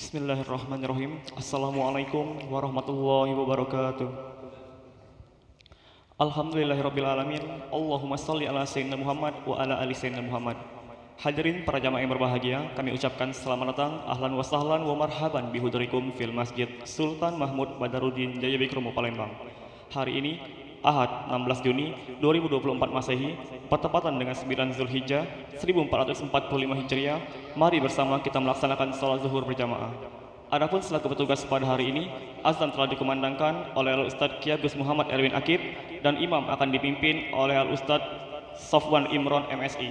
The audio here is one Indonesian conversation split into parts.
Bismillahirrahmanirrahim. Assalamualaikum warahmatullahi wabarakatuh. Alhamdulillahirabbil alamin. Allahumma shalli ala sayyidina Muhammad wa ala ali sayyidina Muhammad. Hadirin para jamaah yang berbahagia, kami ucapkan selamat datang, ahlan wa sahlan wa marhaban bihudurikum fil Masjid Sultan Mahmud Badarudin Jaya Bikromo Palembang. Hari ini Ahad 16 Juni 2024 Masehi, bertepatan dengan 9 Zulhijjah 1445 Hijriah. Mari bersama kita melaksanakan sholat zuhur berjamaah. Adapun selaku petugas pada hari ini, azan telah dikumandangkan oleh Al-Ustadz Kiai Gus Muhammad Erwin Akib dan imam akan dipimpin oleh Al-Ustadz Sofwan Imron MSI.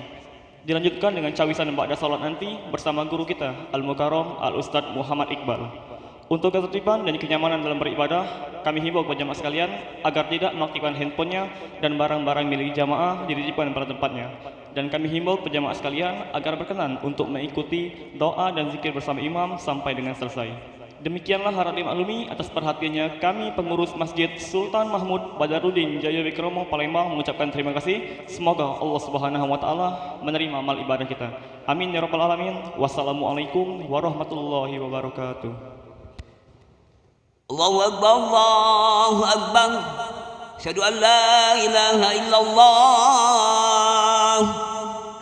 Dilanjutkan dengan cawisan ba'da salat nanti bersama guru kita Al-Mukarram Al-Ustadz Muhammad Iqbal. Untuk ketertiban dan kenyamanan dalam beribadah, kami himbau kepada jamaah sekalian agar tidak mengaktifkan handphonenya dan barang-barang milik jamaah dititipkan pada tempatnya. Dan kami himbau kepada jamaah sekalian agar berkenan untuk mengikuti doa dan zikir bersama imam sampai dengan selesai. Demikianlah harap dimaklumi atas perhatiannya kami pengurus Masjid Sultan Mahmud Badarudin Jaya Bikromo Palembang mengucapkan terima kasih. Semoga Allah Subhanahu wa taala menerima amal ibadah kita. Amin ya rabbal alamin. Wassalamualaikum warahmatullahi wabarakatuh. Allahu Akbar, Allahu Akbar. Asyhadu an la ilaha illallah.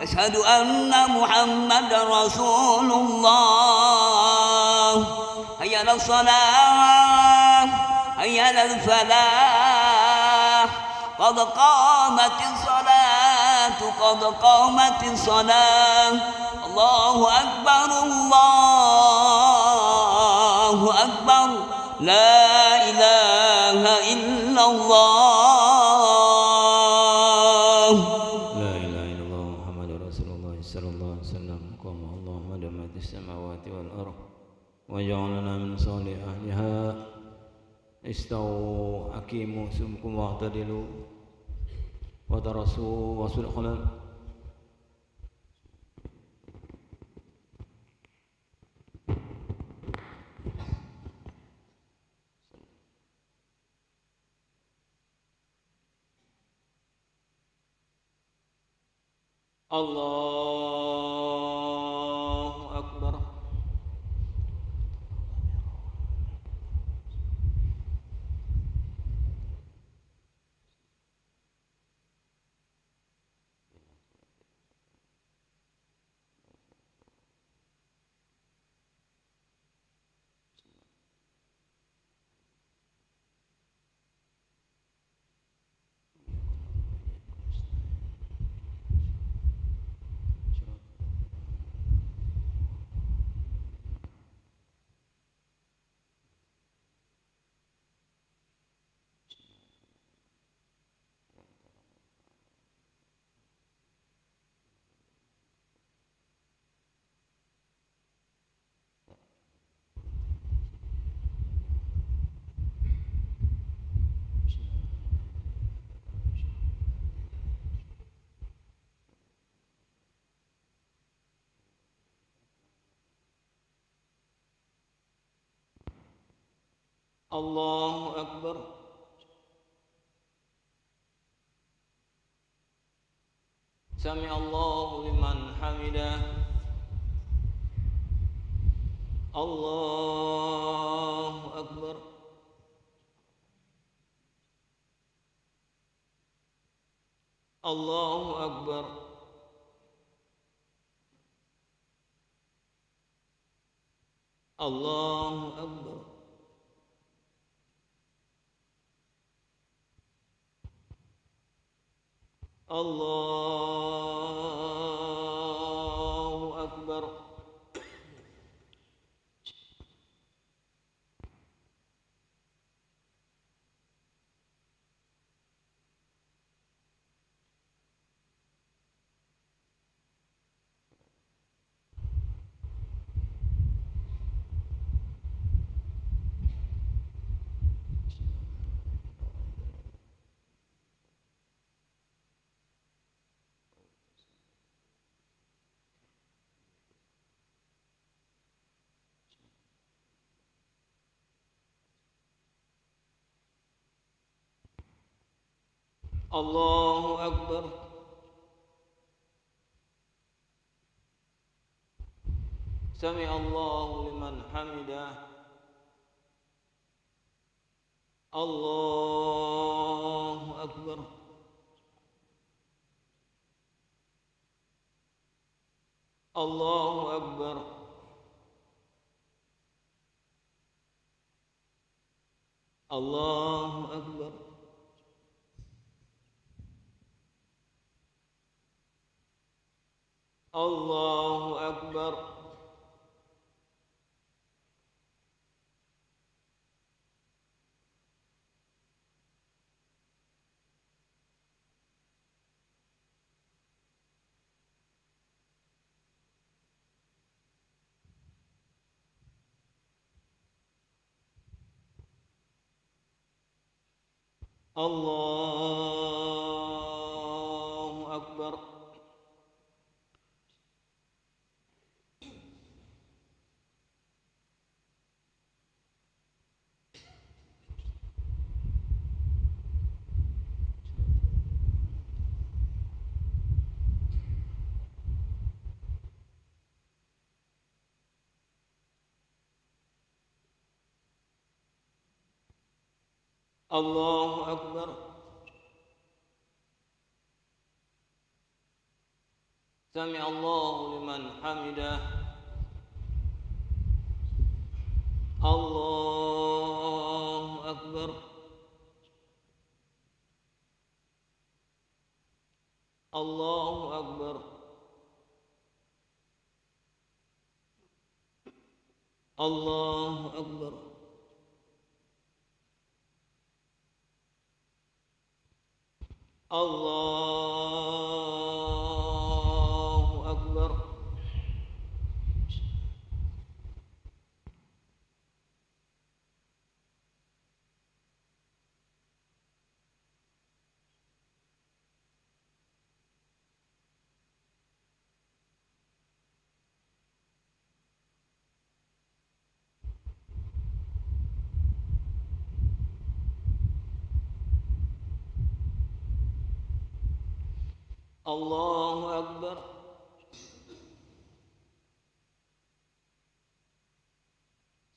Asyhadu anna Muhammadar Rasulullah. Hayya 'alas shalah, hayya 'alal falah. Qad qamatis salatu, qad qamatis salah. Allahu Akbar, Allahu Akbar. La ilaha illallah. La ilaha illallah Muhammadur Rasulullah sallallahu alaihi wasallam. Qama Allahu madamatis samawati wal ardh wa ja'alna min salih ahliha. Istawu aqimu sumkum wa'tadilu wa tarasu wa sulhu. Allahu Akbar. Allahu Akbar. Sami Allahu liman hamidah. Allahu Akbar. Allahu Akbar. Allahu Akbar. Allahu Akbar. Allahu Akbar. سمع الله لمن حمده الله أكبر الله أكبر الله أكبر الله أكبر الله أكبر الله أكبر سمع الله لمن حمده الله أكبر الله أكبر الله أكبر الله أكبر الله أكبر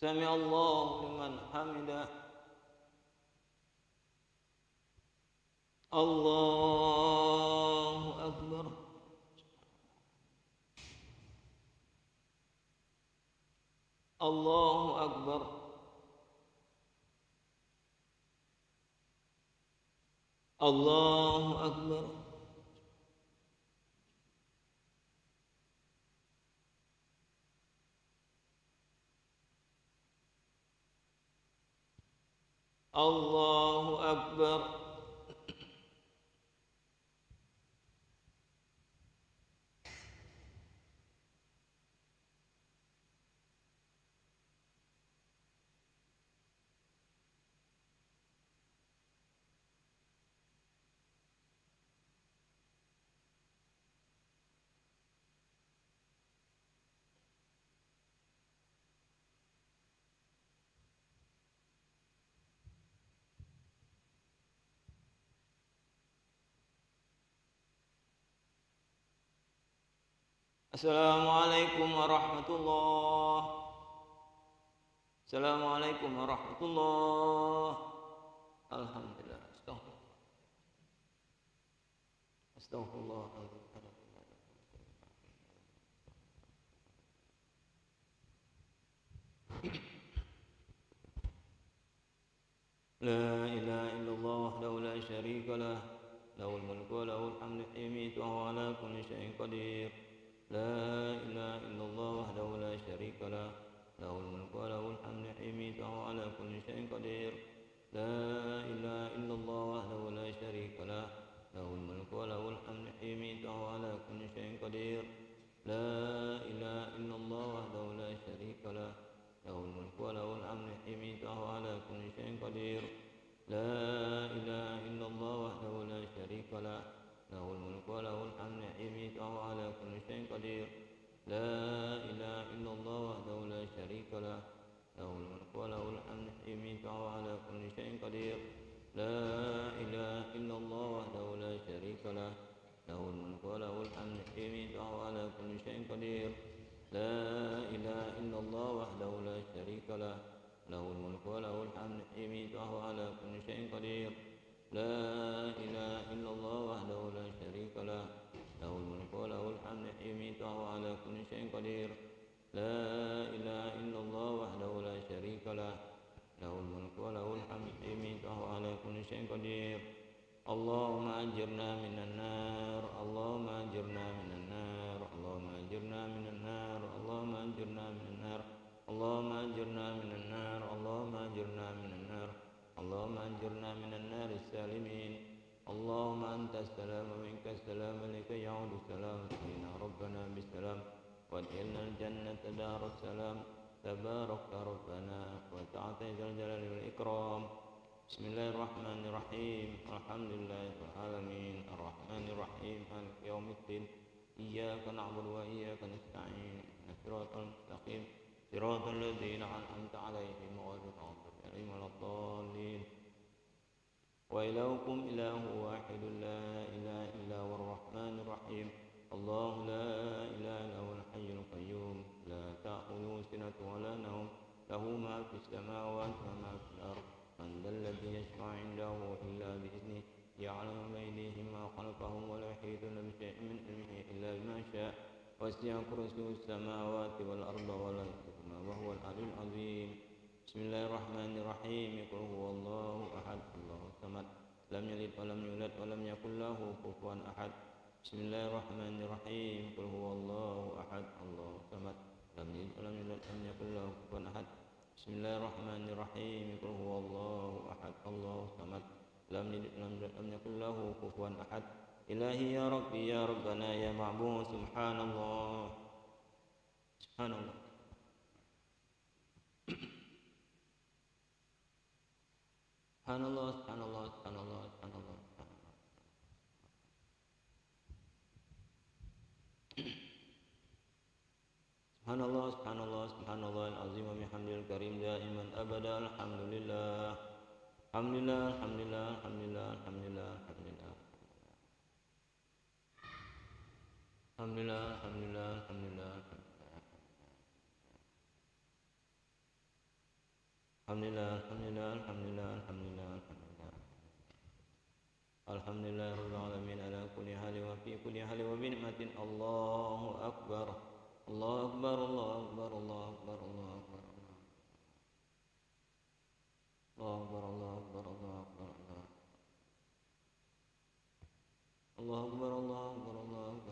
سمع الله لمن حمده الله أكبر الله أكبر الله أكبر الله أكبر Assalamualaikum warahmatullahi. Assalamualaikum warahmatullahi. Alhamdulillah. Astaghfirullah. La ilaha illallah wahdahu la syarika lah. Lahul mulku wa lahul hamdu yumiitu wa huwa ala kulli syai'in qadir. لا إله إلا الله وحده لا شريك له له الملك وله الحمد يميت وهو على كل شيء قدير لا إله إلا الله وحده لا شريك له له الملك وله الحمد يميت وهو على كل شيء قدير لا إله إلا الله وحده لا شريك له له الملك وله الحمد يميت وهو على كل شيء قدير لا إله إلا الله وحده لا شريك له له الملك وله الحمد يميت وهو على كل شيء قدير لا إله إلا الله وحده لا شريك له له الملك وله الحمد يميت وهو على كل شيء قدير لا إله إلا الله وحده لا شريك أجرنا من النار اللهم أجرنا من النار اللهم أجرنا من النار اللهم أجرنا من النار اللهم أجرنا من النار اللهم أجرنا من النار السالمين اللهم أنت السلام ومنك السلام إليك يعود السلام علينا ربنا بالسلام وادخلنا الجنة دار السلام تبارك ربنا وتعالى ذا الجلال والإكرام بسم الله الرحمن الرحيم الحمد لله رب العالمين الرحمن الرحيم مالك يوم الدين إياك نعبد وإياك نستعين صراط المستقيم صراط الذين أنعمت عليهم غير المغضوب عليهم ولا الضالين وإلهكم إله واحد لا إله إلا هو الرحمن الرحيم الله لا إله إلا هو الحي القيوم لا تأخذه سنة ولا نوم له ما في السماوات وما في الأرض من ذا الذي يشفع عنده إلا بإذنه يعلم بأيديهم ما خلفهم ولا يحيطون بشيء من علمه إلا بما شاء وسع كرسيه السماوات والأرض ولا يؤوده وهو العلي العظيم بسم الله الرحمن الرحيم قل هو الله أحد الله الصمد لم يلد ولم يولد ولم يكن له كفوا أحد بسم الله الرحمن الرحيم قل هو الله أحد الله الصمد لم يلد ولم يولد ولم يكن له كفوا أحد بسم الله الرحمن الرحيم قل هو الله أحد الله الصمد لم يلد ولم يولد ولم يكن له كفوا أحد إلهي يا ربي يا ربنا يا معبود سبحان الله سبحان الله سبحان الله سبحان الله سبحان الله سبحان الله سبحان الله سبحان الله سبحان الله العظيم وبحمده الكريم دائما أبدا الحمد لله الحمد لله الحمد لله الحمد لله الحمد لله الحمد لله الحمد لله الحمد لله الحمد لله الحمد لله الحمد لله الحمد لله الحمد لله الحمد لله رب العالمين على كل حال وفي كل حال وبنعمة الله أكبر الله أكبر الله أكبر الله أكبر الله أكبر الله أكبر الله أكبر الله أكبر الله أكبر الله أكبر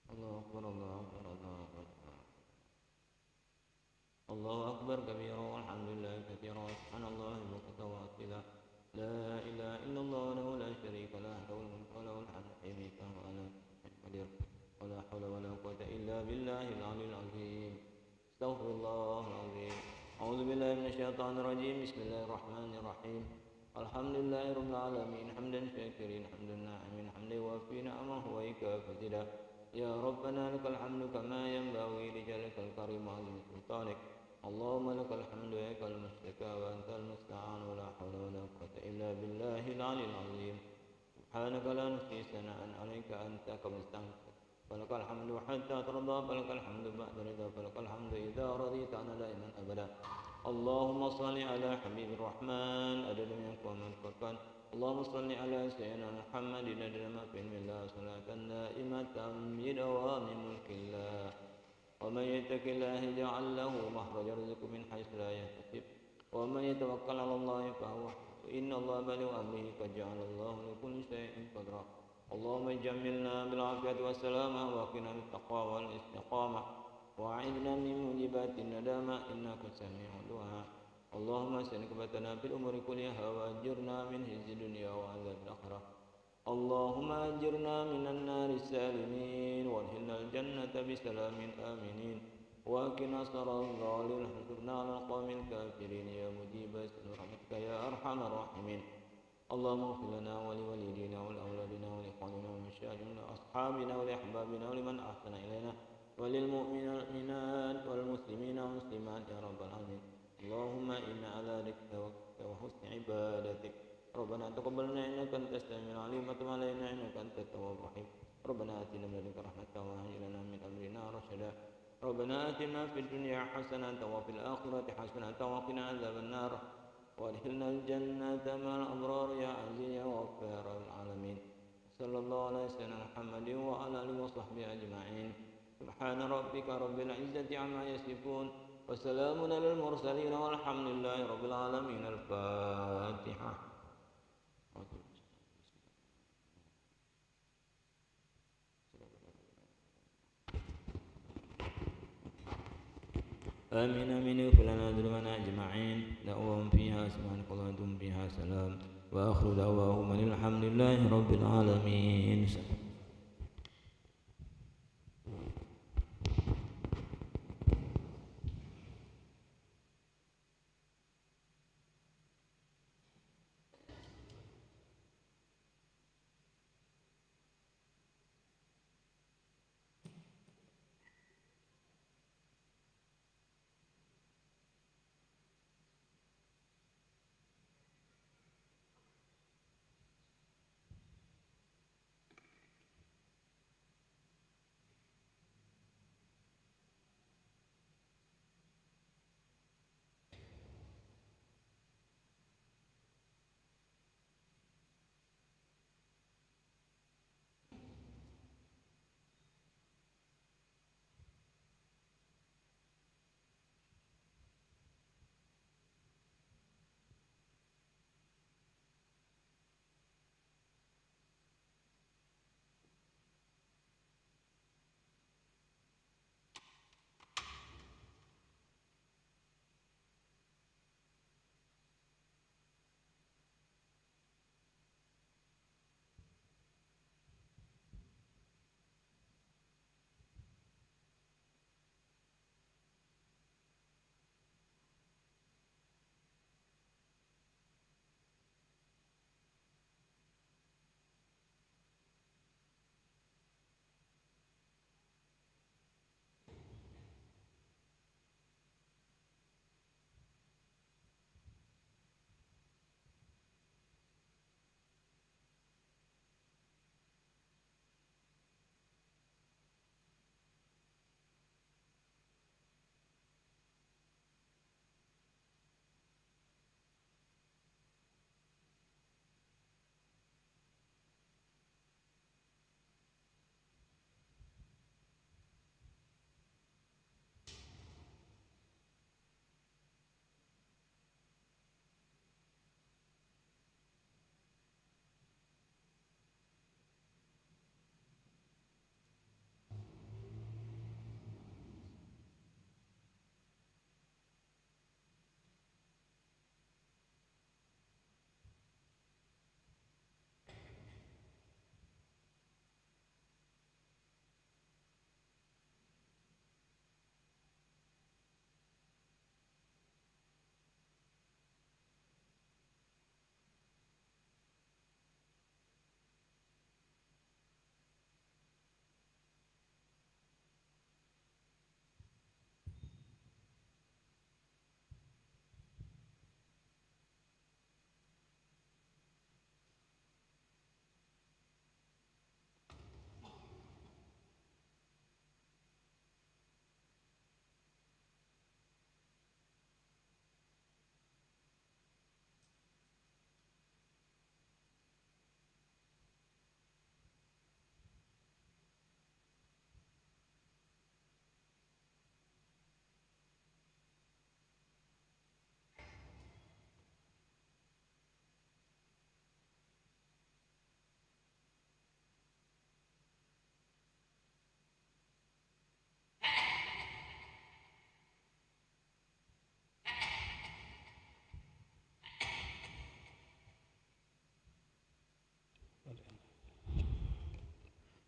الله أكبر الله أكبر الله أكبر الله أكبر الله أكبر كبيرا والحمد لله كثيرا سبحان الله بكرة وأصيلا لا إله إلا الله له لا شريك له له الملك وله الحمد حميدا وعلى قدير ولا حول ولا قوة إلا بالله العلي العظيم استغفر الله العظيم أعوذ بالله من الشيطان الرجيم بسم الله الرحمن الرحيم الحمد لله رب العالمين حمدا شاكرين حمدا ناعمين حمدا يوافي نعمه ويكافئ زدا يا ربنا لك الحمد كما ينبغي لجلالك الكريم وعظيم سلطانك اللهم لك الحمد وإليك المشتكى وأنت المستعان ولا حول ولا قوة إلا بالله العلي العظيم سبحانك لا نحصي ثناء عليك أنت كما استعنت فلك الحمد حتى ترضى فلك الحمد بعد رضا فلك الحمد إذا رضيت عنا دائما أبدا اللهم صل على حبيب الرحمن أدل منك ومن فرقان اللهم صل على سيدنا محمد أدل ما في علم الله صلاة دائمة بدوام ملك الله ومن يتق الله يجعل له مخرجا يرزقه من حيث لا يحتسب ومن يتوكل على الله فهو حسبه إن الله بالغ أمره قد جعل الله لكل شيء قدرا اللهم جملنا بالعافية والسلامة وقنا بالتقوى والاستقامة وأعذنا من موجبات الندامة إنك سميع الدعاء اللهم اسلك بتنا في الأمور كلها وأجرنا من خزي الدنيا وعذاب الآخرة اللهم أجرنا من النار السالمين وادخلنا الجنة بسلام آمنين وقنا شر الظالمين وانصرنا على القوم الكافرين يا مجيب برحمتك يا أرحم الراحمين اللهم اغفر لنا ولوالدينا ولأولادنا ولإخواننا ومشايخنا وأصحابنا ولأحبابنا ولمن أحسن إلينا وللمؤمنين والمؤمنات والمسلمين والمسلمات يا رب العالمين اللهم إنا على ذكرك وحسن عبادتك ربنا تقبلنا إنك أنت السميع العليم وتب علينا إنك أنت التواب الرحيم ربنا آتنا من لدنك رحمة وهيئ لنا من أمرنا رشدا ربنا آتنا في الدنيا حسنة وفي الآخرة حسنة وقنا عذاب النار وادخلنا الجنة مع الأبرار يا عزيز يا غفار العالمين صلى الله على سيدنا محمد وعلى آله وصحبه أجمعين سبحان ربك رب العزة عما يصفون وسلام على المرسلين والحمد لله رب العالمين الفاتحة آمين آمين اغفر لنا ذنوبنا أجمعين دعواهم فيها سبحانك اللهم وأنتم فيها سلام وآخر دعواهم أن الحمد لله رب العالمين.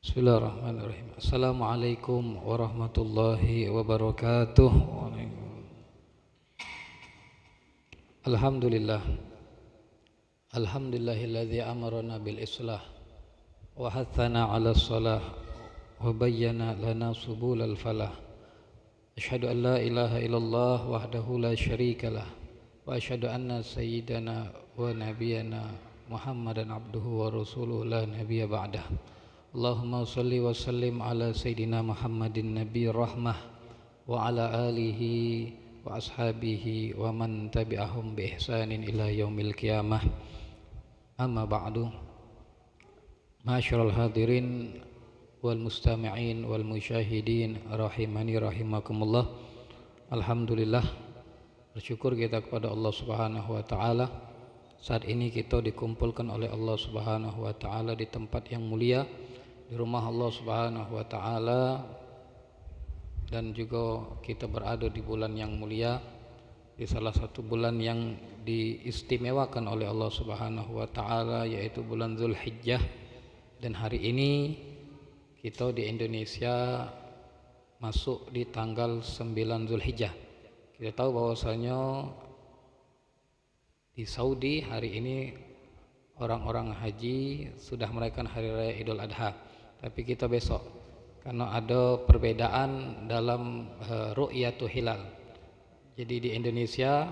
Bismillahirrahmanirrahim. Assalamualaikum warahmatullahi wabarakatuh. Alhamdulillah. Alhamdulillahilladzi amarna bil islah wa hathana 'ala shalah wa bayyana lana subulal falah. Asyhadu an la ilaha illallah wahdahu la syarikalah wa asyhadu anna sayyidana wa nabiyyana Muhammadan abduhu wa rasuluhu la nabiyya ba'dah. Allahumma salli wa sallim ala sayyidina Muhammadin nabiyir rahmah wa ala alihi wa ashabihi wa man tabi'ahum bi ihsanin ila yaumil qiyamah. Amma ba'du. Ma'asyiral hadirin wal mustami'in wal musyahidin rahimani rahimakumullah. Alhamdulillah, bersyukur kita kepada Allah Subhanahu wa taala. Saat ini kita dikumpulkan oleh Allah Subhanahu wa taala di tempat yang mulia, di rumah Allah Subhanahu wa taala, dan juga kita berada di bulan yang mulia, di salah satu bulan yang diistimewakan oleh Allah Subhanahu wa taala, yaitu bulan Zulhijjah. Dan hari ini kita di Indonesia masuk di tanggal 9 Zulhijjah. Kita tahu bahwasanya di Saudi hari ini orang-orang haji sudah merayakan hari raya Idul Adha, tapi kita besok karena ada perbedaan dalam ru'yatul hilal. Jadi di Indonesia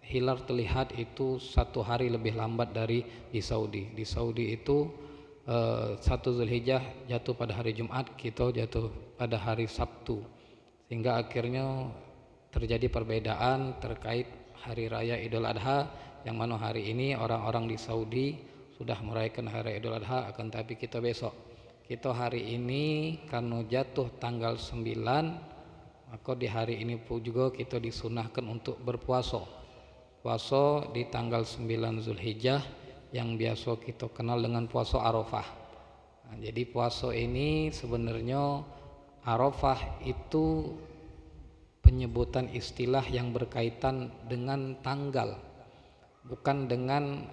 hilal terlihat itu 1 hari lebih lambat dari di Saudi. Di Saudi itu 1 Zulhijjah jatuh pada hari Jumat, kita jatuh pada hari Sabtu, sehingga akhirnya terjadi perbedaan terkait hari raya Idul Adha, yang mana hari ini orang-orang di Saudi sudah merayakan hari raya Idul Adha, akan tapi kita besok. Kita hari ini karena jatuh tanggal 9, maka di hari ini pun juga kita disunahkan untuk berpuasa. Puasa di tanggal 9 Zulhijjah yang biasa kita kenal dengan puasa Arafah. Nah, jadi puasa ini sebenarnya Arafah itu penyebutan istilah yang berkaitan dengan tanggal, bukan dengan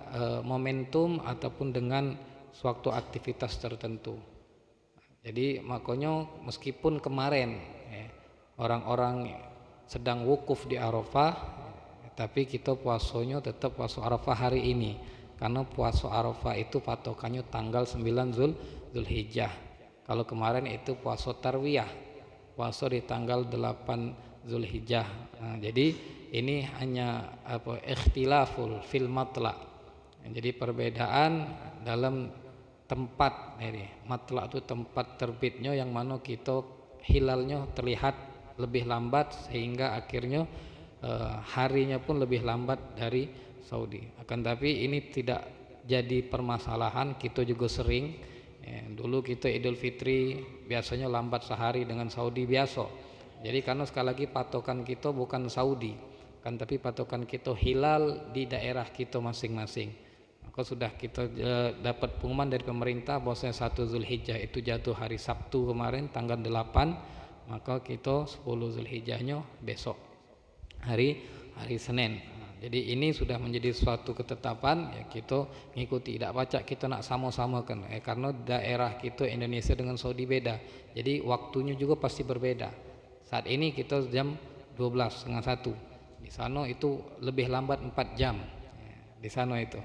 momentum ataupun dengan suatu aktivitas tertentu. Jadi makanya meskipun kemarin orang-orang sedang wukuf di Arafah, tapi kita puasanya tetap puasa Arafah hari ini, karena puasa Arafah itu patokannya tanggal 9 Zulhijjah. Kalau kemarin itu puasa Tarwiyah, puasa di tanggal 8 Zulhijjah. Nah, jadi ini hanya ikhtilaful fil matla'. Jadi perbedaan dalam tempat ini. Matla' itu tempat terbitnya, yang mana kita hilalnya terlihat lebih lambat, sehingga akhirnya harinya pun lebih lambat dari Saudi. Akan tapi ini tidak jadi permasalahan, kita juga sering dulu kita Idul Fitri biasanya lambat sehari dengan Saudi biasa. Jadi karena sekali lagi patokan kita bukan Saudi, kan, tapi patokan kita hilal di daerah kita masing-masing. Maka sudah kita dapat pengumuman dari pemerintah bahwasanya 1 Zulhijjah itu jatuh hari Sabtu kemarin tanggal 8, maka kita 10 Zulhijjahnya besok hari Senin. Jadi ini sudah menjadi suatu ketetapan, ya kita ngikuti, tidak baca kita nak sama-samakan karena daerah kita Indonesia dengan Saudi beda, jadi waktunya juga pasti berbeda. Saat ini kita jam 12:30, di sana itu lebih lambat 4 jam di sana itu,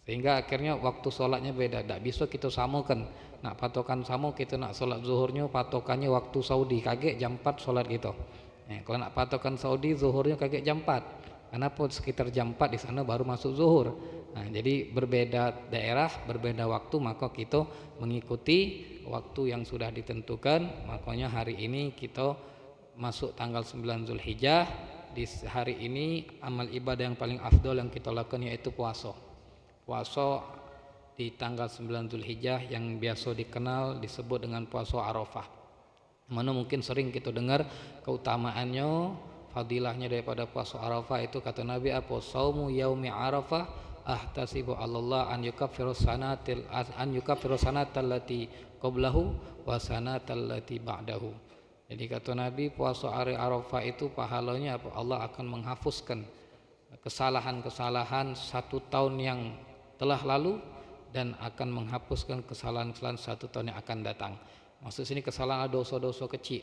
sehingga akhirnya waktu sholatnya beda. Tidak bisa kita samakan, nak patokan sama, kita nak sholat zuhurnya patokannya waktu Saudi, kaget jam 4 sholat kita. Kalau nak patokan Saudi zuhurnya kaget jam 4, karena pun sekitar jam 4 di sana baru masuk zuhur. Nah, jadi berbeda daerah, berbeda waktu, maka kita mengikuti waktu yang sudah ditentukan. Makanya hari ini kita masuk tanggal 9 Zulhijjah. Di hari ini amal ibadah yang paling afdol yang kita lakukan yaitu puasa. Puasa di tanggal 9 Zulhijjah yang biasa dikenal disebut dengan puasa Arafah. Mana mungkin sering kita dengar keutamaannya, fadilahnya daripada puasa Arafah itu, kata Nabi apa? Saumu yaumi Arafah ahtasibu 'alallah an yukaffiru sanatal lati qablahu wa sanatal lati ba'dahu. Jadi kata Nabi, puasa hari Arafah itu pahalanya apa? Allah akan menghapuskan kesalahan-kesalahan 1 tahun yang telah lalu dan akan menghapuskan kesalahan-kesalahan 1 tahun yang akan datang. Maksud sini kesalahan dosa-dosa kecil.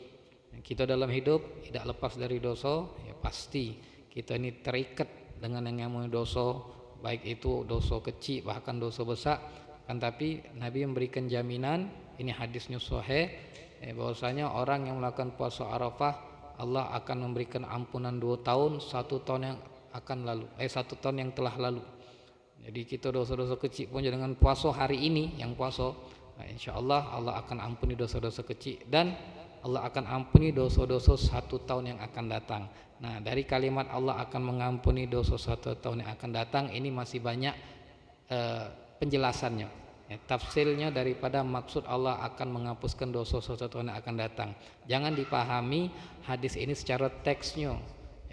Kita dalam hidup tidak lepas dari dosa, ya pasti kita ini terikat dengan yang namanya dosa, baik itu dosa kecil bahkan dosa besar. Kan tapi Nabi memberikan jaminan, ini hadisnya sahih, bahwasanya orang yang melakukan puasa Arafah Allah akan memberikan ampunan 2 tahun, 1 tahun yang akan lalu, 1 tahun yang telah lalu. Jadi kita dosa-dosa kecil pun dengan puasa hari ini yang puasa, insyaallah Allah akan ampuni dosa-dosa kecil, dan Allah akan ampuni dosa-dosa 1 tahun yang akan datang. Nah, dari kalimat Allah akan mengampuni dosa 1 tahun yang akan datang ini masih banyak penjelasannya, tafsirnya daripada maksud Allah akan menghapuskan dosa 1 tahun yang akan datang. Jangan dipahami hadis ini secara teksnya.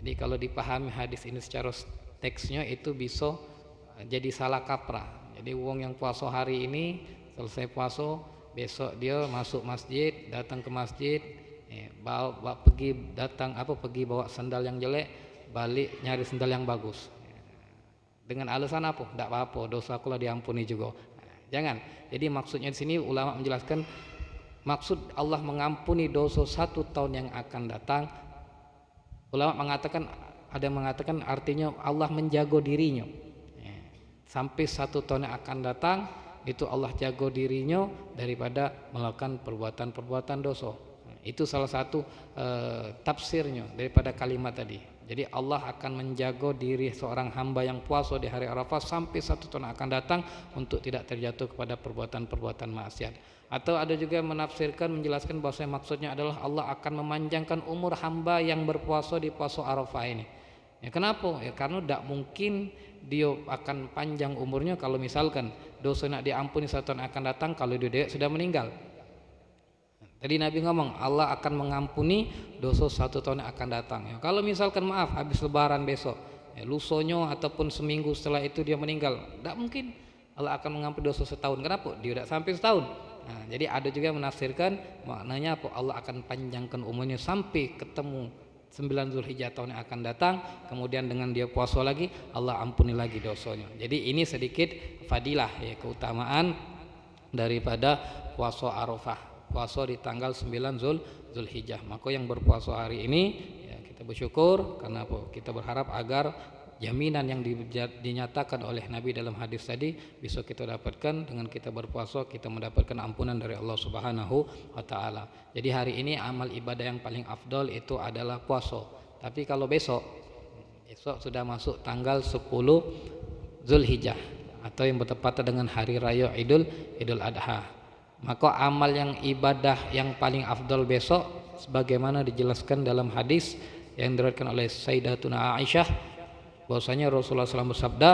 Jadi kalau dipahami hadis ini secara teksnya itu bisa jadi salah kaprah. Jadi wong yang puasa hari ini selesai puasa, besok dia masuk masjid, datang ke masjid, Pergi datang pergi bawa sandal yang jelek, balik nyari sandal yang bagus. Dengan alasan apa? Tidak apa-apa, dosa aku lah diampuni juga. Jangan. Jadi maksudnya di sini ulama menjelaskan maksud Allah mengampuni dosa 1 tahun yang akan datang. Ulama mengatakan, ada yang mengatakan artinya Allah menjaga dirinya. Sampai 1 tahun yang akan datang itu Allah jaga dirinya daripada melakukan perbuatan-perbuatan dosa. Itu salah satu tafsirnya daripada kalimat tadi. Jadi Allah akan menjaga diri seorang hamba yang puasa di hari Arafah sampai 1 tahun akan datang untuk tidak terjatuh kepada perbuatan-perbuatan maksiat. Atau ada juga yang menafsirkan, menjelaskan bahwasanya maksudnya adalah Allah akan memanjangkan umur hamba yang berpuasa di puasa Arafah ini. Ya, kenapa? Ya, karena tidak mungkin dia akan panjang umurnya kalau misalkan dosa nak diampuni 1 tahun akan datang kalau dia sudah meninggal. Tadi Nabi ngomong Allah akan mengampuni dosa 1 tahun yang akan datang. Ya, kalau misalkan maaf habis lebaran besok, ya, lusonyo ataupun seminggu setelah itu dia meninggal, tidak mungkin Allah akan mengampuni dosa setahun. Kenapa? Dia tidak sampai setahun. Nah, jadi ada juga yang menafsirkan maknanya apa? Allah akan panjangkan umurnya sampai ketemu 9 Zulhijjah tahun yang akan datang, kemudian dengan dia puasa lagi Allah ampuni lagi dosanya. Jadi ini sedikit fadilah, ya, keutamaan daripada puasa Arafah, puasa di tanggal 9 Zulhijjah. Maka yang berpuasa hari ini ya kita bersyukur karena apa? Kita berharap agar jaminan yang dinyatakan oleh Nabi dalam hadis tadi bisa kita dapatkan. Dengan kita berpuasa kita mendapatkan ampunan dari Allah Subhanahu wa taala. Jadi hari ini amal ibadah yang paling afdol itu adalah puasa. Tapi kalau besok sudah masuk tanggal 10 Zulhijjah atau yang bertepatan dengan hari raya Idul Adha, maka amal yang ibadah yang paling afdol besok sebagaimana dijelaskan dalam hadis yang diriwayatkan oleh Sayyidatuna Aisyah bahwasanya Rasulullah SAW bersabda,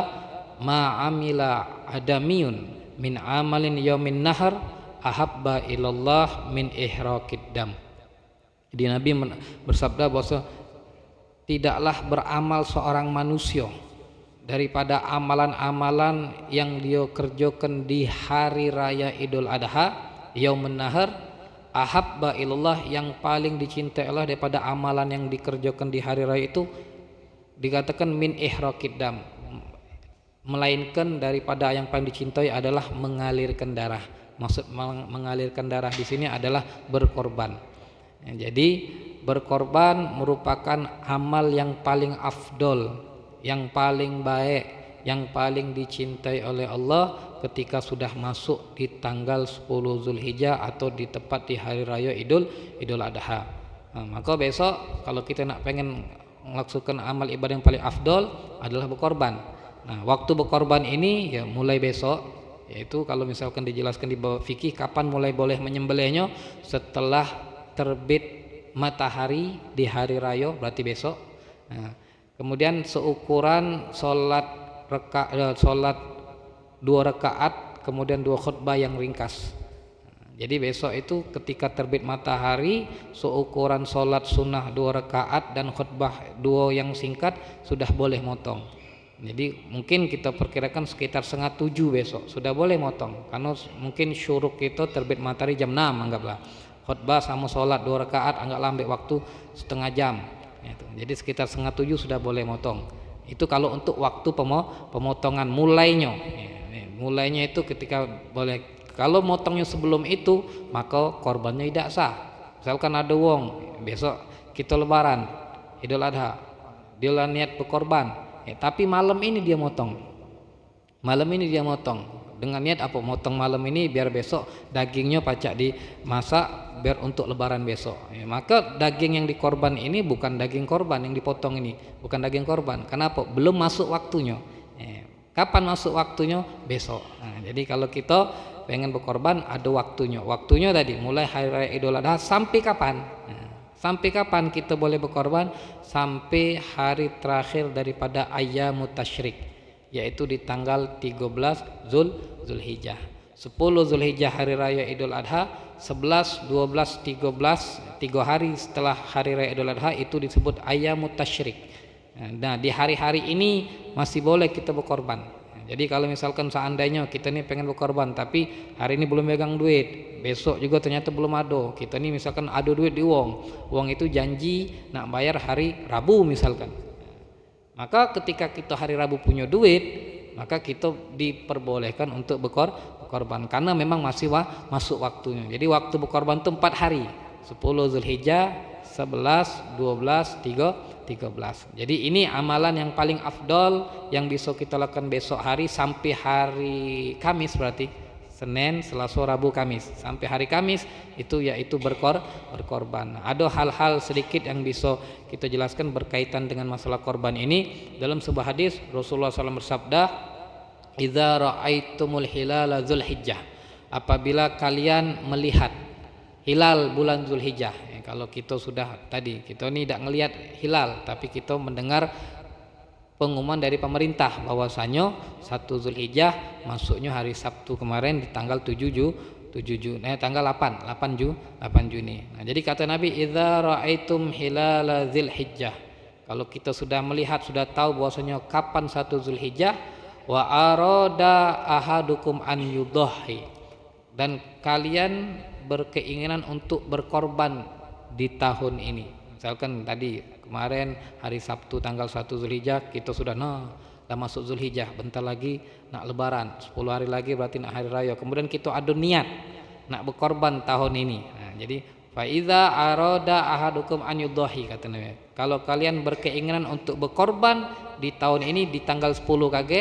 ma'amila adamiyun min amalin yaumin nahar ahabba ilallah min ihraqid dam. Jadi Nabi bersabda bahwa tidaklah beramal seorang manusia daripada amalan-amalan yang dia kerjakan di hari raya Idul Adha yaumun nahar ahabba ilallah, yang paling dicintai Allah daripada amalan yang dikerjakan di hari raya itu dikatakan min ihraqid dam, melainkan daripada yang paling dicintai adalah mengalirkan darah. Maksud mengalirkan darah di sini adalah berkorban. Ya, jadi berkorban merupakan amal yang paling afdol, yang paling baik, yang paling dicintai oleh Allah ketika sudah masuk di tanggal 10 Zulhijjah atau di tepat di hari raya Idul Adha. Nah, maka besok kalau kita nak pengen melakukan amal ibadah yang paling afdol adalah berkorban. Nah, waktu berkorban ini ya mulai besok, yaitu kalau misalkan dijelaskan di bawah fikih kapan mulai boleh menyembelihnya, setelah terbit matahari di hari raya, berarti besok. Nah, kemudian seukuran sholat 2 rakaat kemudian 2 khutbah yang ringkas. Jadi besok itu ketika terbit matahari seukuran sholat sunnah 2 rakaat dan khutbah 2 yang singkat sudah boleh motong. Jadi mungkin kita perkirakan sekitar 6:30 besok sudah boleh motong, karena mungkin syuruk itu terbit matahari jam 6 anggaplah. Khutbah sama sholat 2 rakaat anggaplah ambil waktu setengah jam. Jadi sekitar 6:30 sudah boleh motong. Itu kalau untuk waktu pemotongan mulainya. Mulainya itu ketika boleh. Kalau motongnya sebelum itu maka korbannya tidak sah. Misalkan ada wong besok kita lebaran Idul Adha, dia niat berkorban, tapi malam ini dia motong. Malam ini dia motong dengan niat apa? Motong malam ini biar besok dagingnya pacak dimasak biar untuk lebaran besok. Maka daging yang dikorban ini bukan daging korban, yang dipotong ini bukan daging korban. Kenapa? Belum masuk waktunya. Kapan masuk waktunya? Besok. Nah, jadi kalau kita pengen berkorban ada waktunya. Waktunya tadi mulai hari raya Idul Adha sampai kapan? Nah, sampai kapan kita boleh berkorban? Sampai hari terakhir daripada ayyamut tasyrik, yaitu di tanggal 13 Zulhijjah. 10 Zulhijjah hari raya Idul Adha, 11, 12, 13, 3 hari setelah hari raya Idul Adha itu disebut ayyamut tasyrik. Nah, di hari-hari ini masih boleh kita berkorban. Jadi kalau misalkan seandainya kita nih pengen berkorban tapi hari ini belum megang duit, besok juga ternyata belum ada. Kita nih misalkan ada duit di uang itu janji nak bayar hari Rabu misalkan. Maka ketika kita hari Rabu punya duit, maka kita diperbolehkan untuk berkorban karena memang masih masuk waktunya. Jadi waktu berkorban itu 4 hari, 10 Zulhijjah, 11, 12, 13. Jadi ini amalan yang paling afdol yang bisa kita lakukan besok hari sampai hari Kamis, berarti Senin, Selasa, Rabu, Kamis. Sampai hari Kamis itu yaitu berkorban. Ada hal-hal sedikit yang bisa kita jelaskan berkaitan dengan masalah korban ini. Dalam sebuah hadis Rasulullah SAW bersabda, "Idza ra'aitumul hilala Zulhijjah." Apabila kalian melihat hilal bulan Zulhijjah. Kalau kita sudah tadi, kita ini tidak ngelihat hilal, tapi kita mendengar pengumuman dari pemerintah bahwasanya 1 Zulhijjah masuknya hari Sabtu kemarin di tanggal 8 Juni. Nah, jadi kata Nabi, idza raaitum hilala Zulhijjah. Kalau kita sudah melihat, sudah tahu bahwasanya kapan 1 Zulhijjah, wa arada ahadukum an yudhi, dan kalian berkeinginan untuk berkorban di tahun ini. Misalkan tadi kemarin hari Sabtu tanggal 1 Zulhijjah kita sudah dah masuk Zulhijjah, bentar lagi nak lebaran, 10 hari lagi berarti nak hari raya. Kemudian kita ada niat nak berkorban tahun ini. Nah, jadi fa iza arada ahadukum an yudhi, kata Nabi. Kalau kalian berkeinginan untuk berkorban di tahun ini di tanggal 10 kage,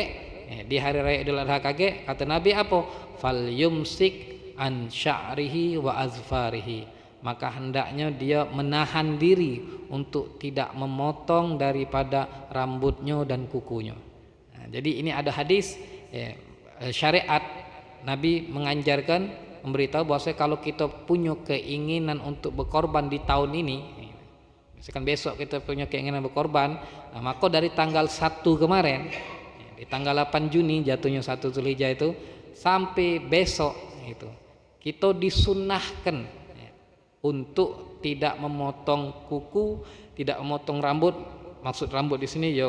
di hari raya Idul Adha kage, kata Nabi apa? Fal yumsik an sya'rihi wa azfarihi, maka hendaknya dia menahan diri untuk tidak memotong daripada rambutnya dan kukunya. Nah, jadi ini ada hadis syariat Nabi menganjarkan, memberitahu bahwa kalau kita punya keinginan untuk berkorban di tahun ini, misalkan besok kita punya keinginan berkorban, nah, maka dari tanggal 1 kemarin, di tanggal 8 Juni jatuhnya 1 Zulhijjah itu, sampai besok itu kita disunnahkan untuk tidak memotong kuku, tidak memotong rambut. Maksud rambut di sini ya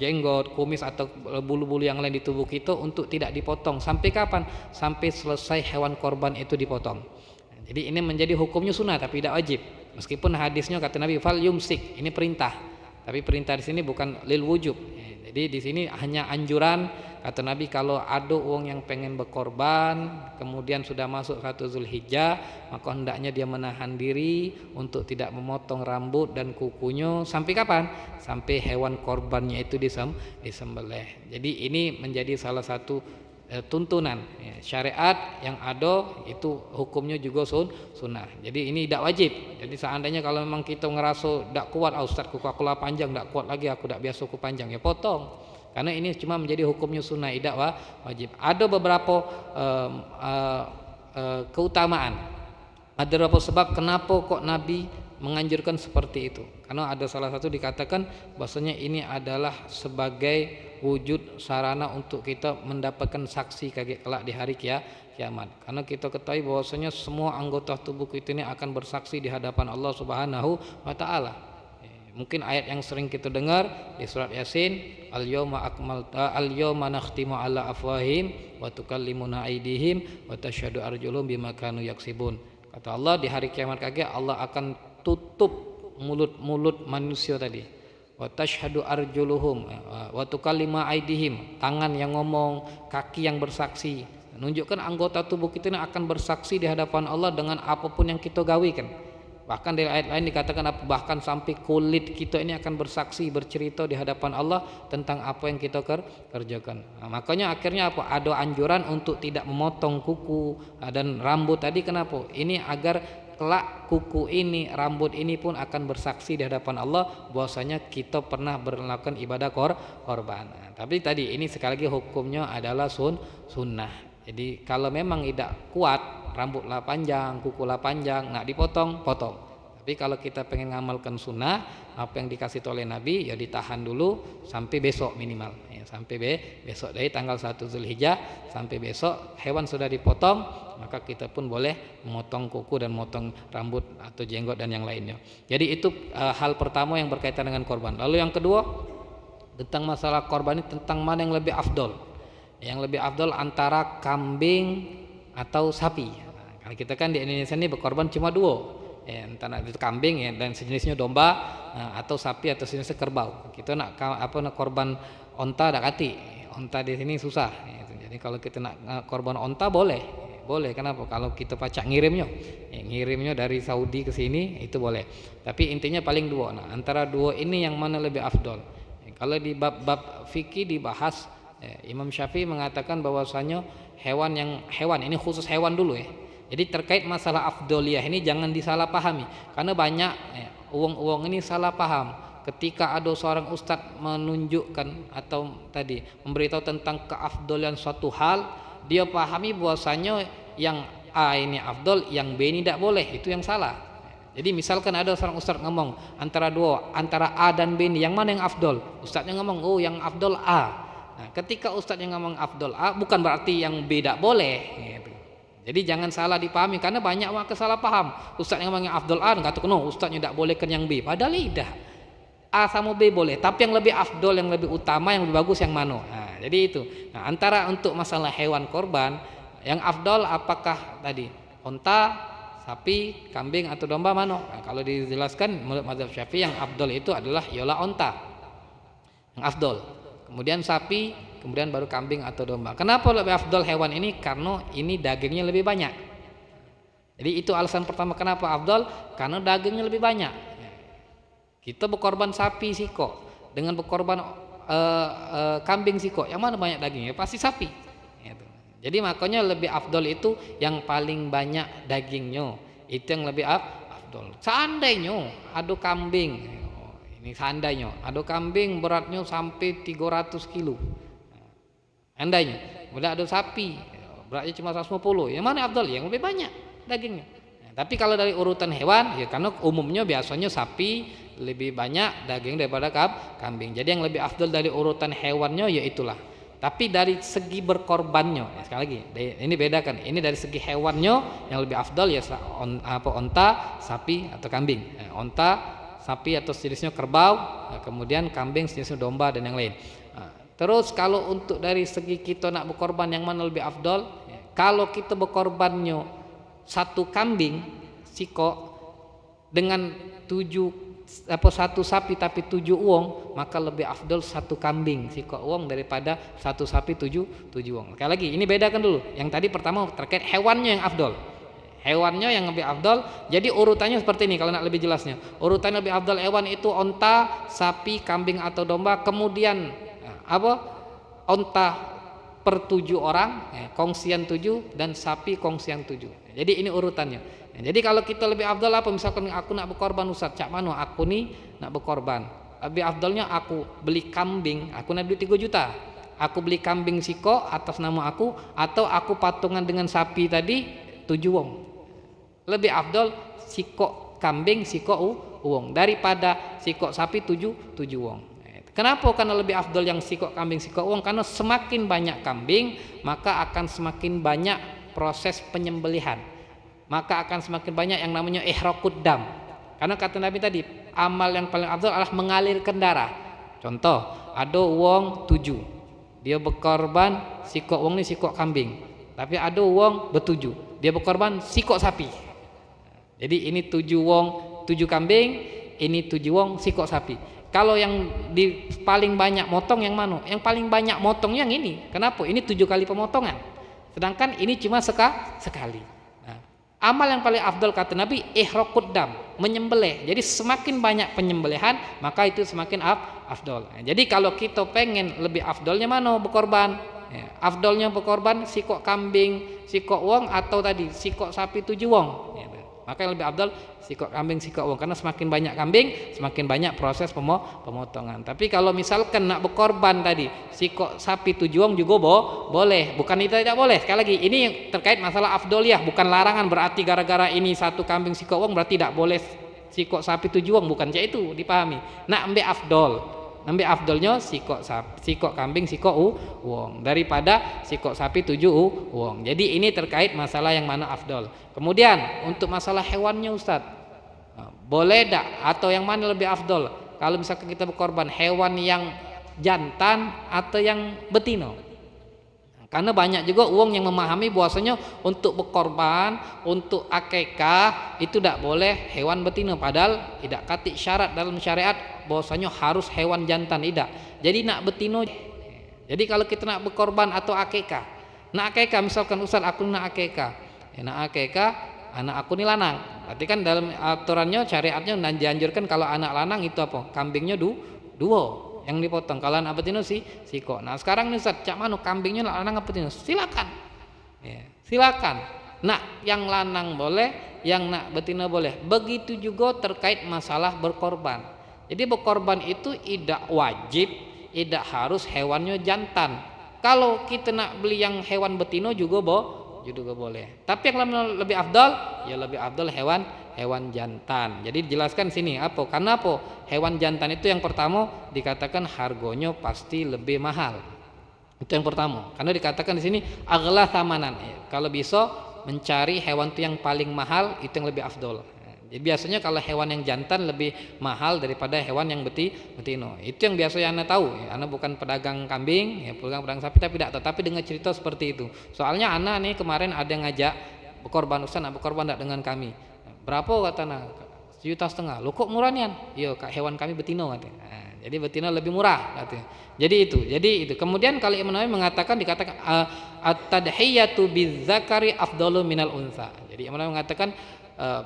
jenggot, kumis atau bulu-bulu yang lain di tubuh kita untuk tidak dipotong. Sampai kapan? Sampai selesai hewan korban itu dipotong. Jadi ini menjadi hukumnya sunnah tapi tidak wajib. Meskipun hadisnya kata Nabi fal yumsik, ini perintah. Tapi perintah di sini bukan lil wujub. Jadi di sini hanya anjuran, kata Nabi, kalau ada orang yang pengen berkorban kemudian sudah masuk 1 Zulhijjah, maka hendaknya dia menahan diri untuk tidak memotong rambut dan kukunya sampai kapan? Sampai hewan korbannya itu disembelih. Jadi ini menjadi salah satu tuntunan syariat yang ada, itu hukumnya juga sunnah. Jadi ini tidak wajib. Jadi seandainya kalau memang kita ngerasa tidak kuat, Ustaz kuku aku lah panjang, tidak kuat lagi, aku tidak biasa kuku panjang, ya potong. Karena ini cuma menjadi hukumnya sunnah, tidak wajib. Ada beberapa keutamaan, ada beberapa sebab kenapa kok Nabi menganjurkan seperti itu. Karena ada salah satu dikatakan bahwasanya ini adalah sebagai wujud sarana untuk kita mendapatkan saksi kelak di hari kiamat. Karena kita ketahui bahwasanya semua anggota tubuh kita ini akan bersaksi di hadapan Allah Subhanahu wa taala. Mungkin ayat yang sering kita dengar di surat Yasin, al-yawma nakhtimu ala afwahim wa tukallimuna aydihim wa tashhadu arjuluhum bima kanu yaksibun. Kata Allah, di hari kiamat kage Allah akan tutup mulut-mulut manusia tadi. Wa tashhadu arjuluhum wa tukallimu aydihim, tangan yang ngomong, kaki yang bersaksi. Menunjukkan anggota tubuh kita ini akan bersaksi di hadapan Allah dengan apapun yang kita gawikan. Bahkan di ayat lain dikatakan bahkan sampai kulit kita ini akan bersaksi, bercerita di hadapan Allah tentang apa yang kita kerjakan. Nah, makanya akhirnya apa? Ada anjuran untuk tidak memotong kuku dan rambut tadi. Kenapa? Ini agar kelak kuku ini, rambut ini pun akan bersaksi di hadapan Allah bahwasanya kita pernah melakukan ibadah korban. Nah, tapi tadi ini sekali lagi hukumnya adalah sunnah. Jadi kalau memang tidak kuat, rambutlah panjang, kukulah panjang, nak dipotong, potong. Tapi kalau kita pengen ngamalkan sunnah, apa yang dikasih oleh Nabi, ya ditahan dulu sampai besok minimal. Ya, sampai besok, dari tanggal 1 Zulhijjah sampai besok hewan sudah dipotong, maka kita pun boleh memotong kuku dan memotong rambut atau jenggot dan yang lainnya. Jadi itu hal pertama yang berkaitan dengan korban. Lalu yang kedua, tentang masalah korban ini, tentang mana yang lebih afdol. yang lebih afdol antara kambing atau sapi. Nah, kalau kita kan di Indonesia ini berkorban cuma dua, antara itu kambing ya, dan sejenisnya domba, atau sapi atau sejenisnya kerbau. Kita nak korban onta dak kati, onta di sini susah. Jadi kalau kita nak korban onta boleh. Kenapa? Kalau kita pacak ngirimnya dari Saudi ke sini itu boleh. Tapi intinya paling dua. Nah, antara dua ini yang mana lebih afdol? Kalau di bab fikih dibahas, Imam Syafi'i mengatakan bahwasanya hewan ini khusus hewan dulu ya. Jadi terkait masalah afdoliyah ini jangan disalahpahami, karena banyak uang ini salah paham. Ketika ada seorang ustadz menunjukkan atau tadi memberitahu tentang keafdolian suatu hal, dia pahami bahwasanya yang A ini afdol, yang B ini tidak boleh, itu yang salah. Jadi misalkan ada seorang ustadz ngomong antara A dan B ini yang mana yang afdol, ustadznya ngomong yang afdol A. Nah, ketika ustadznya ngomong afdol A bukan berarti yang B tidak boleh gitu. Jadi jangan salah dipahami, karena banyak orang kesalah paham. Ustadznya ngomong yang afdol A, enggak tahu ustadznya tidak boleh kan yang B, padahal tidak. A sama B boleh, tapi yang lebih afdol, yang lebih utama, yang lebih bagus yang mana. Nah, jadi itu. Nah, antara untuk masalah hewan korban, yang afdol apakah tadi onta, sapi, kambing atau domba mana? Nah, kalau dijelaskan menurut mazhab Syafi'i yang afdol itu adalah ialah onta. Yang afdol. Kemudian sapi, kemudian baru kambing atau domba. Kenapa lebih afdol hewan ini? Karena ini dagingnya lebih banyak. Jadi itu alasan pertama kenapa afdol, karena dagingnya lebih banyak. Kita berkorban sapi siko dengan berkorban kambing siko, yang mana banyak dagingnya? Pasti sapi. Jadi makanya lebih afdol itu yang paling banyak dagingnya, itu yang lebih afdol. Seandainya ada kambing, ini seandainya ada kambing beratnya sampai 300 kilo, andainya kemudian ada sapi beratnya cuma 150, yang mana afdol? Yang lebih banyak dagingnya. Tapi kalau dari urutan hewan, ya karena umumnya biasanya sapi lebih banyak daging daripada kambing. Jadi yang lebih afdal dari urutan hewannya ya itulah. Tapi dari segi berkorbannya, ya sekali lagi, ini bedakan. Ini dari segi hewannya yang lebih afdal ya onta, sapi atau kambing. Onta, sapi atau sejenisnya kerbau, kemudian kambing sejenisnya domba dan yang lain. Terus kalau untuk dari segi kita nak berkorban yang mana lebih afdal? Kalau kita berkorbannya satu kambing siko dengan satu sapi tapi 7 uang, maka lebih afdol satu kambing siko uang daripada satu sapi 7 uang. Sekali lagi ini bedakan dulu. Yang tadi pertama terkait hewannya yang afdol. Hewannya yang lebih afdol. Jadi urutannya seperti ini kalau nak lebih jelasnya. Urutan lebih afdol hewan itu onta, sapi, kambing atau domba. Kemudian onta per 7 orang, kongsian 7, dan sapi kongsian 7. Jadi ini urutannya. Jadi kalau kita lebih afdal apa? Misalkan aku nak berkorban Ustaz, cak mano aku nih nak berkorban. Lebih afdalnya aku beli kambing, aku nak duit 3 juta. Aku beli kambing siko atas nama aku, atau aku patungan dengan sapi tadi 7 wong. Lebih afdal siko kambing siko uang daripada siko sapi 7 wong. Kenapa? Karena lebih afdal yang siko kambing siko uang, karena semakin banyak kambing maka akan semakin banyak proses penyembelihan, maka akan semakin banyak yang namanya ihraqud dam. Karena kata Nabi tadi, amal yang paling afdal adalah mengalirkan darah. Contoh, ada uang 7, dia berkorban siko uang ini siko kambing, tapi ada uang ber7, dia berkorban siko sapi. Jadi ini 7 uang 7 kambing, ini 7 uang siko sapi. Kalau yang paling banyak motong yang mana? Yang paling banyak motong yang ini. Kenapa? Ini 7 kali pemotongan, sedangkan ini cuma sekali. Nah, amal yang paling afdal kata Nabi ihraqud dam, menyembelih. Jadi semakin banyak penyembelihan maka itu semakin afdal. Nah, jadi kalau kita pengen lebih afdalnya mana berkorban? Ya, afdalnya berkorban sikok kambing, sikok uang, atau tadi sikok sapi 7 uang. Ya, maka yang lebih afdal sikok kambing, sikok uang, karena semakin banyak kambing semakin banyak proses pemotongan. Tapi kalau misalkan nak berkorban tadi sikok sapi 7 uang juga boleh, bukan itu tidak boleh. Sekali lagi ini terkait masalah afdoliyah, bukan larangan berarti gara-gara ini satu kambing sikok uang berarti tidak boleh sikok sapi 7 uang, bukan cak itu dipahami. Nak ambil afdol, ambil afdolnya sikok kambing sikok uang daripada sikok sapi 7 uang. Jadi ini terkait masalah yang mana afdol. Kemudian untuk masalah hewannya Ustadz, boleh tak atau yang mana lebih afdol kalau misalkan kita berkorban hewan yang jantan atau yang betino? Karena banyak juga uang yang memahami bahwasanya untuk berkorban, untuk akikah itu tidak boleh hewan betina, padahal tidak katik syarat dalam syariat bahwasanya harus hewan jantan, tidak. Jadi nak betina. Jadi kalau kita nak berkorban atau akikah, nak akikah misalkan Ustaz aku nak akikah, nak akikah anak aku ini lanang. Berarti kan dalam aturannya syariatnya dianjurkan kalau anak lanang itu apa? Kambingnya dua yang dipotong. Kalau anak betina siko. Nah sekarang nih Ustaz, cak manu kambingnya lanang apa betina? Silakan. Ya, silakan. Nak yang lanang boleh, yang nak betina boleh. Begitu juga terkait masalah berkorban. Jadi berkorban itu tidak wajib, tidak harus hewannya jantan. Kalau kita nak beli yang hewan betina juga boleh. Tapi yang lebih afdal, ya lebih afdal hewan jantan. Jadi dijelaskan sini apa? Karena apa? Hewan jantan itu yang pertama dikatakan harganya pasti lebih mahal. Itu yang pertama. Karena dikatakan di sini aghla thamanan. Ya, kalau bisa mencari hewan itu yang paling mahal, itu yang lebih afdal. Jadi biasanya kalau hewan yang jantan lebih mahal daripada hewan yang betina. Itu yang biasa Anda tahu. Ya, Anda bukan pedagang kambing, ya, pedagang sapi, tapi tidak. Tetapi dengan cerita seperti itu. Soalnya Anda nih kemarin ada yang ngajak berkorban, Ustaz nak berkorban tidak dengan kami. Berapa kata Anda? 1,5 juta. Loh kok murah nian? Iya, hewan kami betina katanya. Nah, jadi betina lebih murah katanya. Jadi itu. Kemudian kalau Imam Nawawi dikatakan at-tadhiyatu bizzakari afdalu minal unsa. Jadi Imam Nawawi mengatakan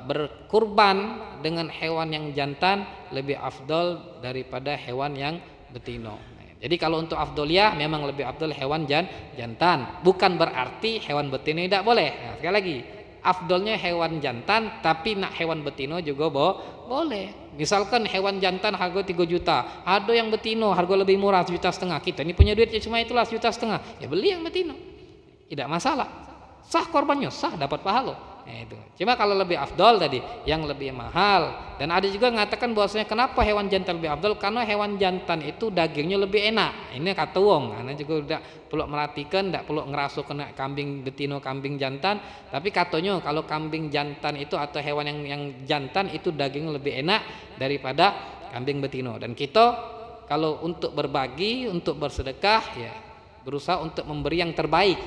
berkurban dengan hewan yang jantan lebih afdal daripada hewan yang betina. Jadi kalau untuk afdoliyah memang lebih afdal hewan jantan. Bukan berarti hewan betina tidak boleh. Nah, sekali lagi, afdolnya hewan jantan, tapi nak hewan betina juga boleh. Misalkan hewan jantan harga 3 juta, ada yang betina harga lebih murah 1,5 juta. Kita ini punya duit cuma itulah 1,5 juta. Ya beli yang betina. Tidak masalah. Sah korbannya, sah dapat pahala. Nah, itu. Cuma kalau lebih afdol tadi yang lebih mahal. Dan ada juga mengatakan bahwasanya kenapa hewan jantan lebih afdol, karena hewan jantan itu dagingnya lebih enak. Ini kata wong. Karena juga tidak perlu merhatikan, tidak perlu ngerasa kena kambing betina, kambing jantan. Tapi katanya kalau kambing jantan itu atau hewan yang jantan itu dagingnya lebih enak daripada kambing betina. Dan kita kalau untuk berbagi, untuk bersedekah, ya berusaha untuk memberi yang terbaik.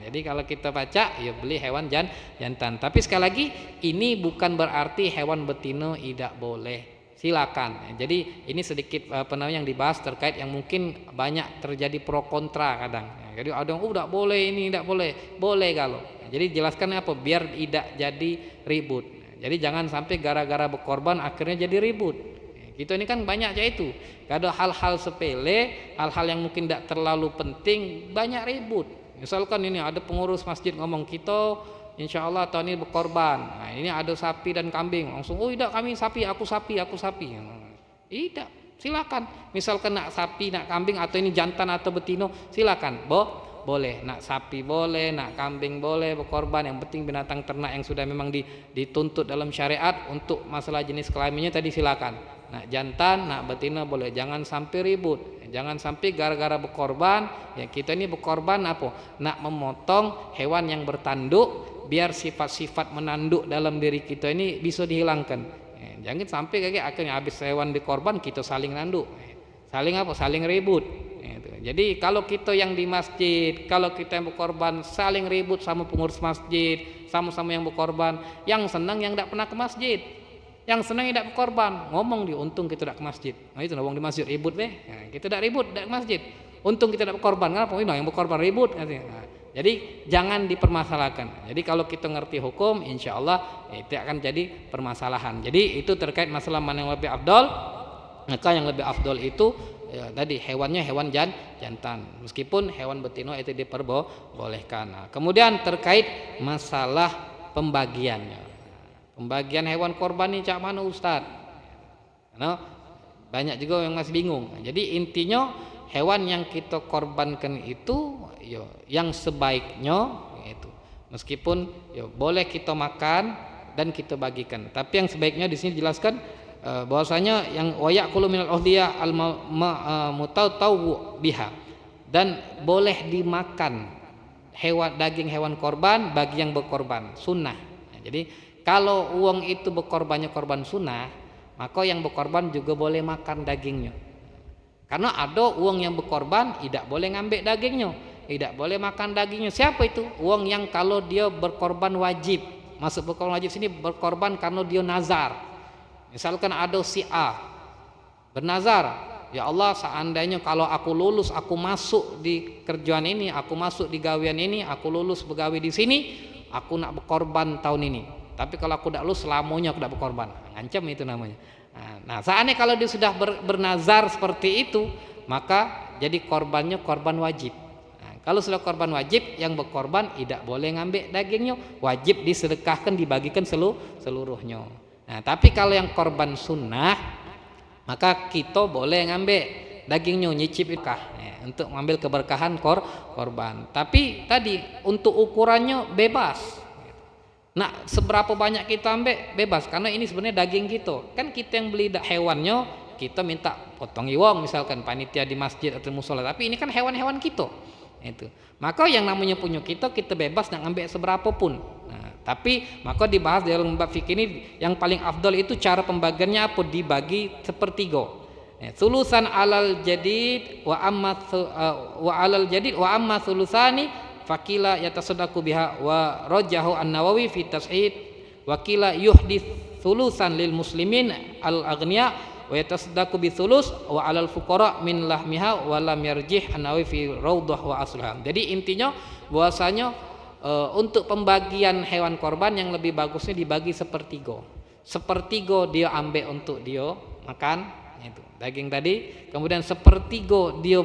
Jadi kalau kita baca ya beli hewan jantan. Tapi sekali lagi ini bukan berarti hewan betina tidak boleh. Silakan. Jadi ini sedikit yang dibahas terkait yang mungkin banyak terjadi pro kontra kadang. Jadi ada yang tidak boleh ini, tidak boleh. Boleh kalau. Jadi jelaskan apa biar tidak jadi ribut. Jadi jangan sampai gara-gara berkorban akhirnya jadi ribut. Kita ini kan banyak aja itu. Ada hal-hal sepele, hal-hal yang mungkin tidak terlalu penting, banyak ribut. Misalkan ini ada pengurus masjid ngomong kita insya Allah tahun ini berkorban. Nah, ini ada sapi dan kambing. Langsung tidak kami sapi, aku sapi. Tidak, silakan. Misalkan nak sapi, nak kambing atau ini jantan atau betina, silakan. Boleh, nak sapi boleh, nak kambing boleh berkorban. Yang penting binatang ternak yang sudah memang dituntut dalam syariat untuk masalah jenis kelaminnya tadi silakan. Nak jantan, nak betina boleh. Jangan sampai ribut. Jangan sampai gara-gara berkorban, ya kita ini berkorban apa? Nak memotong hewan yang bertanduk biar sifat-sifat menanduk dalam diri kita ini bisa dihilangkan. Ya, jangan sampai kayak akhirnya habis hewan dikorban kita saling nanduk. Saling apa? Saling ribut. Jadi kalau kita yang di masjid, kalau kita yang berkorban saling ribut sama pengurus masjid, sama-sama yang berkorban, yang senang yang tidak pernah ke masjid. Yang senang tidak berkorban, ngomong dia untung kita tidak ke masjid. Nah itu ngomong di masjid ribut deh. Nah, kita tidak ribut, tidak ke masjid. Untung kita tidak berkorban. Kenapa? Yang berkorban ribut. Nah, jadi jangan dipermasalahkan. Jadi kalau kita ngerti hukum, insya Allah itu akan jadi permasalahan. Jadi itu terkait masalah mana yang lebih afdol. Maka yang lebih afdol itu ya, tadi hewannya hewan jantan. Meskipun hewan betina itu diperbolehkan. Nah, kemudian terkait masalah pembagiannya. Pembagian hewan korban ini cak mana Ustaz? Nah, banyak juga yang masih bingung. Jadi intinya hewan yang kita korbankan itu yo, yang sebaiknya itu meskipun yo, boleh kita makan dan kita bagikan. Tapi yang sebaiknya di sini dijelaskan bahwasanya yang wayakulu minal uhdiyah al mutawu biha, dan boleh dimakan daging hewan korban bagi yang berkorban sunnah. Nah, jadi kalau uang itu berkorbannya korban sunnah, maka yang berkorban juga boleh makan dagingnya. Karena ada uang yang berkorban tidak boleh ngambil dagingnya. tidak boleh makan dagingnya. Siapa itu? Wong yang kalau dia berkorban wajib. Masuk berkorban wajib sini berkorban karena dia nazar. Misalkan ada si A bernazar, ya Allah, seandainya kalau aku lulus, aku masuk di kerjaan ini, aku masuk di gawean ini, aku lulus begawe di sini, aku nak berkorban tahun ini. Tapi kalau aku tidak lulus, selamanya aku tidak berkorban. Ngancam itu namanya. Nah, seandainya kalau dia sudah bernazar seperti itu, maka jadi korbannya korban wajib. Kalau sudah korban wajib, yang berkorban tidak boleh ngambil dagingnya, wajib disedekahkan, dibagikan seluruhnya. Nah, tapi kalau yang korban sunnah, maka kita boleh ngambil dagingnya, nyicip ikah, untuk mengambil keberkahan korban. Tapi tadi untuk ukurannya bebas. Nah, seberapa banyak kita ambil bebas, karena ini sebenarnya daging kita. Kan kita yang beli hewannya, kita minta potong iwang misalkan panitia di masjid atau musola, tapi ini kan hewan-hewan kita. Itu. Maka yang namanya punya kita bebas nak ambil seberapa pun. Nah, tapi maka dibahas dalam bab fikih ini yang paling afdal itu cara pembagiannya apa? Dibagi sepertiga. Sulusan alal jadid wa alal jadid wa amma sulusani fakila yatasaddaqu biha wa rajahu an-Nawawi fi tashid wa kila yuhdits sulusan lil muslimin al aghniya wa yatasaddaqu bi sulus wa 'alal fuqara min lahmiha wa lam yarjih an-Nawawi fi Raudhah wa Aslha. Jadi intinya bahwasanya untuk pembagian hewan korban yang lebih bagusnya dibagi sepertiga. Sepertiga dia ambil untuk dia makan, itu daging tadi, kemudian sepertiga dia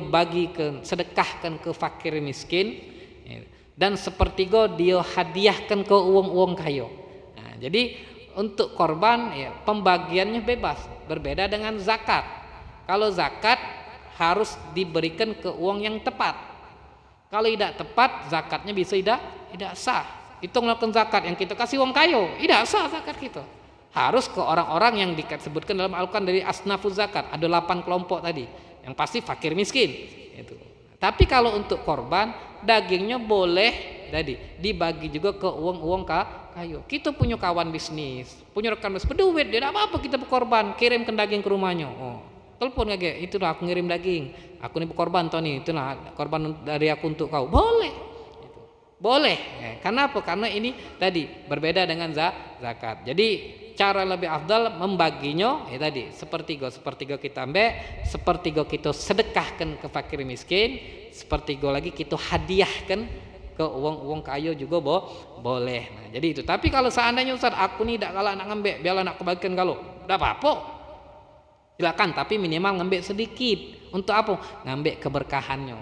sedekahkan ke fakir miskin, dan sepertiga dia hadiahkan ke uang-uang kaya. Nah, jadi untuk korban ya pembagiannya bebas, berbeda dengan zakat. Kalau zakat harus diberikan ke uang yang tepat. Kalau tidak tepat, zakatnya bisa tidak sah. Itu melakukan zakat yang kita kasih uang kayu, tidak sah zakat kita. Harus ke orang-orang yang disebutkan dalam Al-Quran dari asnafuz zakat. Ada 8 kelompok tadi, yang pasti fakir miskin. Itu. Tapi kalau untuk korban, dagingnya boleh tadi dibagi juga ke uang-uang kayu. Kita punya kawan bisnis, punya rekan bisnis, berduit, dia tidak apa-apa kita berkorban, kirimkan daging ke rumahnya. Oh, telepon kayak, itulah aku ngirim daging, aku ini berkorban Tony, itulah korban dari aku untuk kau. Boleh, boleh. Kenapa? Karena ini tadi berbeda dengan zakat. Jadi cara lebih afdal membaginya tadi sepertiga kita ambil, sepertiga kita sedekahkan ke fakir miskin, sepertiga lagi kita hadiahkan ke uang kayu juga boleh. Nah, jadi itu. Tapi kalau seandainya Ustaz, aku nih tidak kalah nak ngambil, biarlah nak kebagikan kalau, tidak apa-apa. Silakan, tapi minimal ngambil sedikit. Untuk apa? Ngambil keberkahannya.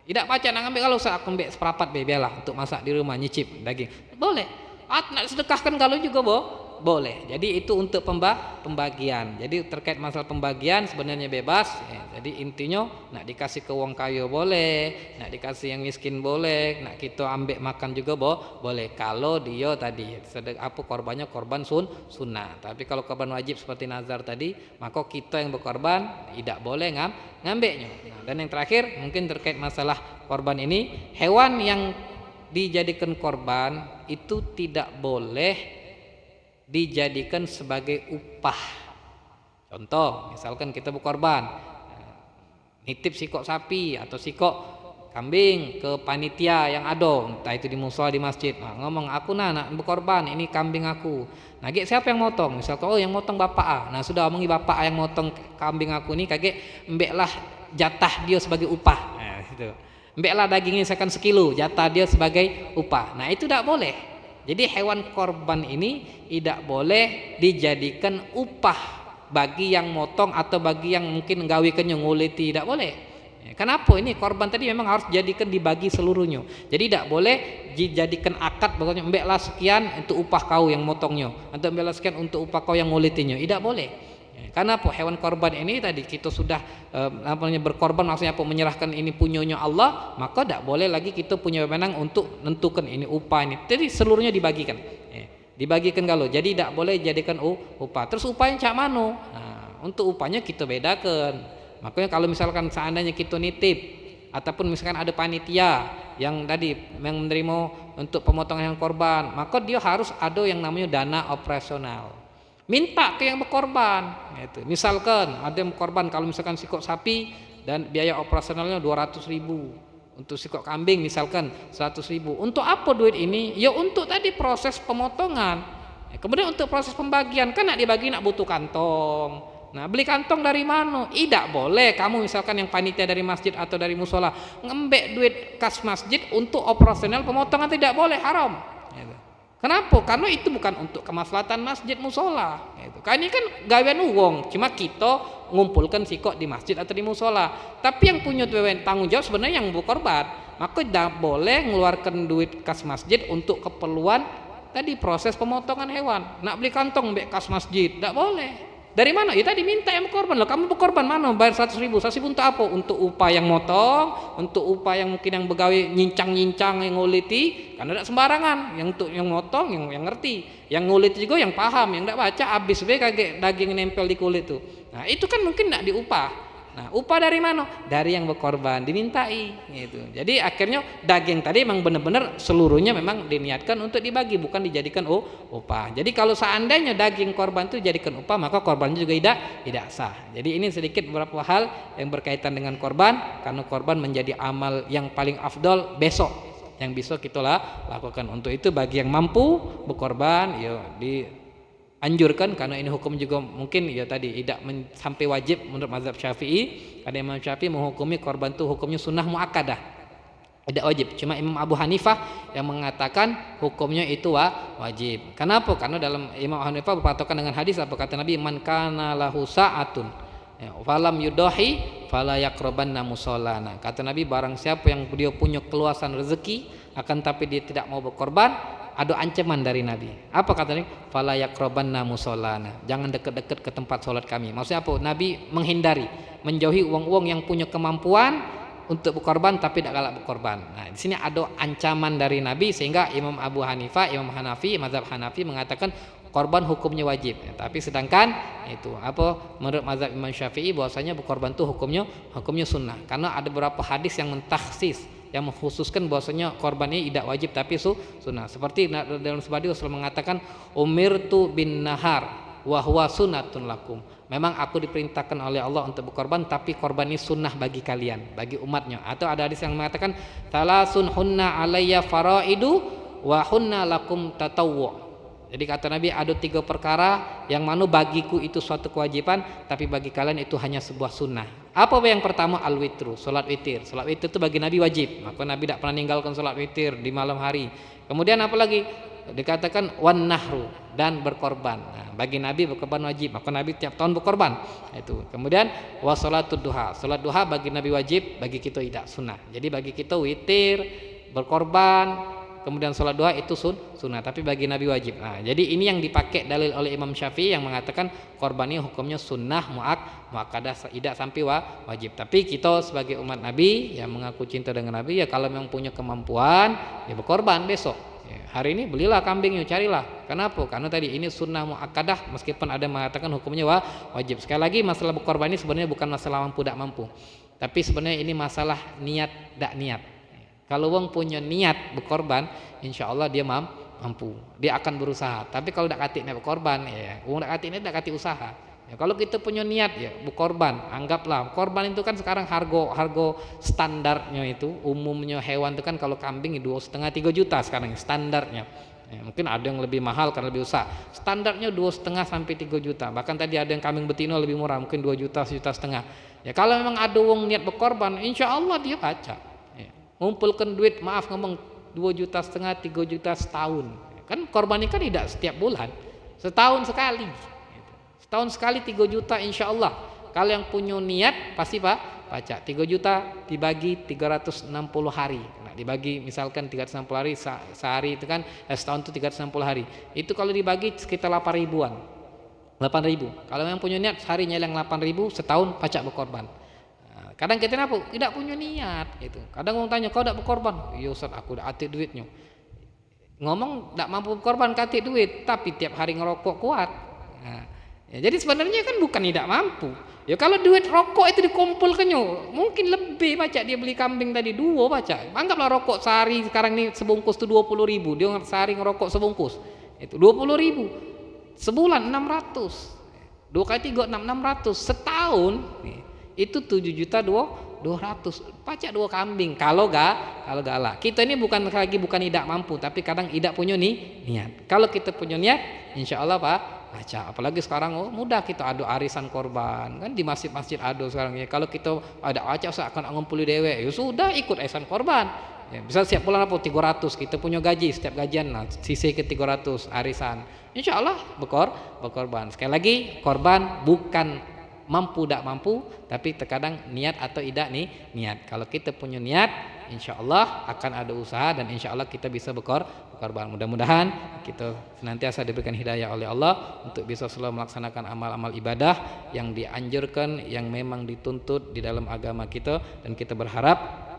Tidak baca nak ngambil kalau Ustaz, aku ambil seperempat biarlah untuk masak di rumah, nyicip daging. Boleh. Nak sedekahkan kalau juga boleh. Jadi itu untuk pembagian. Jadi terkait masalah pembagian sebenarnya bebas. Jadi intinya nak dikasih ke uang kayu boleh, nak dikasih yang miskin boleh, nak kita ambil makan juga boleh. Kalau dia tadi korbannya korban sunnah. Tapi kalau korban wajib seperti nazar tadi, maka kita yang berkorban tidak boleh ngambilnya. Nah, dan yang terakhir mungkin terkait masalah korban ini, hewan yang dijadikan korban itu tidak boleh dijadikan sebagai upah. Contoh, misalkan kita berkorban, nitip sikok sapi atau sikok kambing ke panitia yang ada, entah itu di musola di masjid. Nah, ngomong aku nak berkorban, ini kambing aku. Nah, siapa yang motong? Misalkan yang motong bapak A. Nah, sudah omongi bapak A yang motong kambing aku ini, embeklah jatah dia sebagai upah. Nah, itu. Embeklah dagingnya misalkan 1 kilo, jatah dia sebagai upah. Nah, itu tidak boleh. Jadi hewan korban ini tidak boleh dijadikan upah bagi yang motong atau bagi yang mungkin nggawikannya nguliti, tidak boleh. Kenapa? Ini korban tadi memang harus jadikan dibagi seluruhnya. Jadi tidak boleh dijadikan akad bahwasanya embeklah sekian untuk upah kau yang motongnya, atau embeklah sekian untuk upah kau yang ngulitinya. Tidak boleh. Karena apa? Hewan korban ini tadi kita sudah berkorban, maksudnya apa? Menyerahkan ini punyanya Allah, maka tidak boleh lagi kita punya wewenang untuk menentukan ini upah ini. Jadi seluruhnya dibagikan. Dibagikan kalau. Jadi tidak boleh jadikan upah. Terus upahnya cak mano? Nah, untuk upahnya kita bedakan. Makanya kalau misalkan seandainya kita nitip ataupun misalkan ada panitia yang tadi yang menerima untuk pemotongan hewan korban, maka dia harus ada yang namanya dana operasional. Minta ke yang berkorban gitu. Misalkan ada yang berkorban, kalau misalkan sikok sapi dan biaya operasionalnya 200.000 untuk sikok kambing misalkan 100.000. Untuk apa duit ini? Ya untuk tadi proses pemotongan. Kemudian untuk proses pembagian kan nak dibagi nak butuh kantong. Nah, beli kantong dari mana? Tidak boleh kamu misalkan yang panitia dari masjid atau dari musola ngembek duit kas masjid untuk operasional pemotongan, tidak boleh, haram. Kenapa? Karena itu bukan untuk kemaslahatan masjid musola. Kan ini kan gawean uang, cuma kita ngumpulkan sikok di masjid atau di musola. Tapi yang punya tanggung jawab sebenarnya yang berkorban. Maka tidak boleh mengeluarkan duit kas masjid untuk keperluan tadi proses pemotongan hewan. Nak beli kantong mbek kas masjid, tidak boleh. Dari mana? Ya tadi minta yang berkorban loh. Kamu berkorban mana? Bayar 100.000. 100.000 untuk apa? Untuk upah yang motong, untuk upah yang mungkin yang begawe nyincang-nyincang yang nguliti. Karena tidak sembarangan. Yang untuk yang motong yang ngerti, yang nguliti juga yang paham, yang tidak baca habis be kaget daging nempel di kulit tuh. Nah itu kan mungkin tidak diupah. Nah, upah dari mana? Dari yang berkorban dimintai gitu. Jadi akhirnya daging tadi memang benar-benar seluruhnya memang diniatkan untuk dibagi, bukan dijadikan upah. Jadi kalau seandainya daging korban itu dijadikan upah, maka korbannya juga tidak sah. Jadi ini sedikit beberapa hal yang berkaitan dengan korban, karena korban menjadi amal yang paling afdol besok yang bisa kita lakukan. Untuk itu bagi yang mampu berkorban ya anjurkan, karena ini hukum juga mungkin ya tadi tidak sampai wajib menurut mazhab Syafi'i. Karena Imam Syafi'i menghukumi korban itu hukumnya sunnah muakkadah, tidak wajib. Cuma Imam Abu Hanifah yang mengatakan hukumnya itu wajib. Kenapa? Karena dalam Imam Abu Hanifah berpatokan dengan hadis apa kata Nabi, man kana lahu sa'atun falam yudahi fala yaqrabanna musallana. Kata Nabi, barang siapa yang dia punya keluasan rezeki akan tapi dia tidak mau berkorban, ada ancaman dari Nabi. Apa kata Nabi? Fala yaqrabanna musallana. Jangan dekat-dekat ke tempat sholat kami. Maksudnya apa? Nabi menghindari, menjauhi uang-uang yang punya kemampuan untuk berkorban tapi tidak galak berkorban. Nah, di sini ada ancaman dari Nabi sehingga Imam Abu Hanifah, Imam Hanafi, mazhab Hanafi mengatakan korban hukumnya wajib. Tapi sedangkan itu apa? Menurut mazhab Imam Syafi'i bahwasanya berkorban itu hukumnya sunnah. Karena ada beberapa hadis yang mentakhsis, yang mengkhususkan bahwasanya korban ini tidak wajib tapi sunnah. Seperti dalam sebuah Rasul mengatakan umirtu bin nahar wa huwa sunnatun lakum. Memang aku diperintahkan oleh Allah untuk berkorban, tapi korban ini sunnah bagi kalian, bagi umatnya. Atau ada hadis yang mengatakan talasun hunna alayya faraidu wa hunna lakum tatawwu. Jadi kata Nabi ada 3 perkara yang mana bagiku itu suatu kewajiban, tapi bagi kalian itu hanya sebuah sunnah. Apa yang pertama? Al-witru, salat witir. Salat witir itu bagi Nabi wajib. Maka Nabi tidak pernah meninggalkan salat witir di malam hari. Kemudian apa lagi? Dikatakan wan nahru, dan berkorban. Nah, bagi Nabi berkorban wajib. Maka Nabi tiap tahun berkorban. Itu. Kemudian wasalatud duha. Salat duha bagi Nabi wajib, bagi kita tidak, sunnah. Jadi bagi kita witir, berkorban, kemudian sholat duha itu sunnah, tapi bagi Nabi wajib. Nah, jadi ini yang dipakai dalil oleh Imam Syafi'i yang mengatakan korban ini hukumnya sunnah muakkadah, tidak sampai wajib. Tapi kita sebagai umat Nabi yang mengaku cinta dengan Nabi, ya kalau memang punya kemampuan ya berkorban besok. Ya, hari ini belilah kambingnya, carilah. Kenapa? Karena tadi ini sunnah muakkadah, meskipun ada mengatakan hukumnya wajib. Sekali lagi masalah berkorban ini sebenarnya bukan masalah mampu tidak mampu, tapi sebenarnya ini masalah niat tidak niat. Kalau orang punya niat berkorban, insya Allah dia mampu, dia akan berusaha. Tapi kalau tidak katik berkorban, ya, orang tidak katik ini tidak katik usaha. Ya, kalau kita punya niat ya berkorban, anggaplah korban itu kan sekarang harga standarnya itu umumnya hewan itu kan kalau kambing 2,5-3 juta sekarang standarnya. Ya, mungkin ada yang lebih mahal karena lebih usaha. Standarnya 2,5 sampai 3 juta. Bahkan tadi ada yang kambing betina lebih murah, mungkin 2 juta, 1,5 juta. Ya kalau memang ada orang niat berkorban, insya Allah dia baca. Ngumpulkan duit, maaf ngomong 2,5 juta, 3 juta setahun. Kan korban ini kan tidak setiap bulan, setahun sekali. Setahun sekali 3 juta insya Allah. Kalau yang punya niat pasti baca 3 juta dibagi 360 hari. Nah, dibagi misalkan 360 hari sehari itu kan setahun itu 360 hari. Itu kalau dibagi sekitar 8 ribuan. 8.000. Kalau yang punya niat sehari nyeleng 8.000, setahun pacak berkorban. Kadang kita tidak punya niat gitu. Kadang orang tanya, kau tidak berkorban? Iya Ustaz, aku tidak atik duitnya. Ngomong tidak mampu berkorban, katik duit, tapi tiap hari ngerokok kuat. Nah, ya, jadi sebenarnya kan bukan tidak mampu. Ya kalau duit rokok itu dikumpulkannya, mungkin lebih baca dia beli kambing tadi 2 baca. Anggaplah rokok sehari sekarang ini sebungkus itu 20.000. Dia sehari ngerokok sebungkus. Itu 20.000. Sebulan 600. 2 kali 3 600. Setahun itu 7 juta 2 200 pacak 2 kambing kalau galak. Kita ini bukan tidak mampu, tapi kadang tidak punya niat. Kalau kita punya niat, insya Allah Pak baca. Apalagi sekarang mudah kita adu arisan korban kan di masjid-masjid adu sekarang ya. Kalau kita ada acara seakan ngumpuli dewe, ya sudah ikut arisan korban. Ya, bisa siap bulan apa 300 kita punya gaji setiap gajian sisi ke 300 arisan. Insya Allah berkorban. Sekali lagi korban bukan mampu tidak mampu, tapi terkadang niat atau tidak niat. Kalau kita punya niat, insya Allah akan ada usaha dan insya Allah kita bisa berkorban. Mudah-mudahan kita senantiasa diberikan hidayah oleh Allah untuk bisa selalu melaksanakan amal-amal ibadah yang dianjurkan, yang memang dituntut di dalam agama kita, dan kita berharap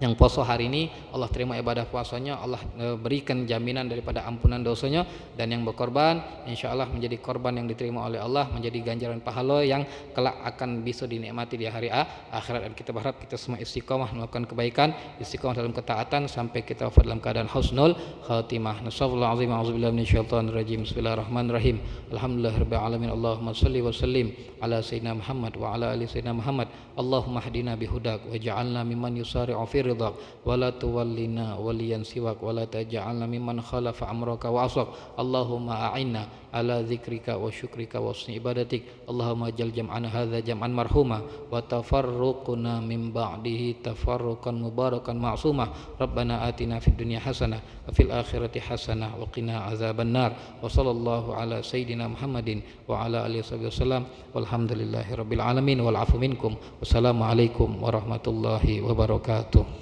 yang puasa hari ini Allah terima ibadah puasanya, Allah berikan jaminan daripada ampunan dosanya, dan yang berkorban insya Allah menjadi korban yang diterima oleh Allah, menjadi ganjaran pahala yang kelak akan bisa dinikmati di hari akhirat. Dan kita berharap kita semua istiqomah melakukan kebaikan, istiqomah dalam ketaatan sampai kita wafat dalam keadaan husnul khatimah. Nasallallahu alaihi wa a'udzubillahi minasyaitonir rajim. Bismillahirrahmanirrahim. Alhamdulillahirabbil alamin. Allahumma shalli wa sallim ala sayyidina Muhammad wa ala ali sayyidina Muhammad. Allahumma hdina bihudak waj'alna mimman yusari'u fi ridhak wa la tuwallina waliyan siwak wa la taj'alna mimman khalafa amraka wa aswak. Allahumma a'inna ala dzikrika wa syukrika wa husni ibadatik. Allahumma jal jam'ana hadza jam'an marhuma wa tafarruquna min ba'dihi tafarruqan mubarakan ma'sumah. Rabbana atina fid dunya hasanah wa fil akhirati hasanah wa qina azabannar. Wa sallallahu ala sayyidina Muhammadin wa ala alihi wasallam. Walhamdulillahi rabbil alamin wal afu minkum. Wassalamualaikum warahmatullahi wabarakatuh.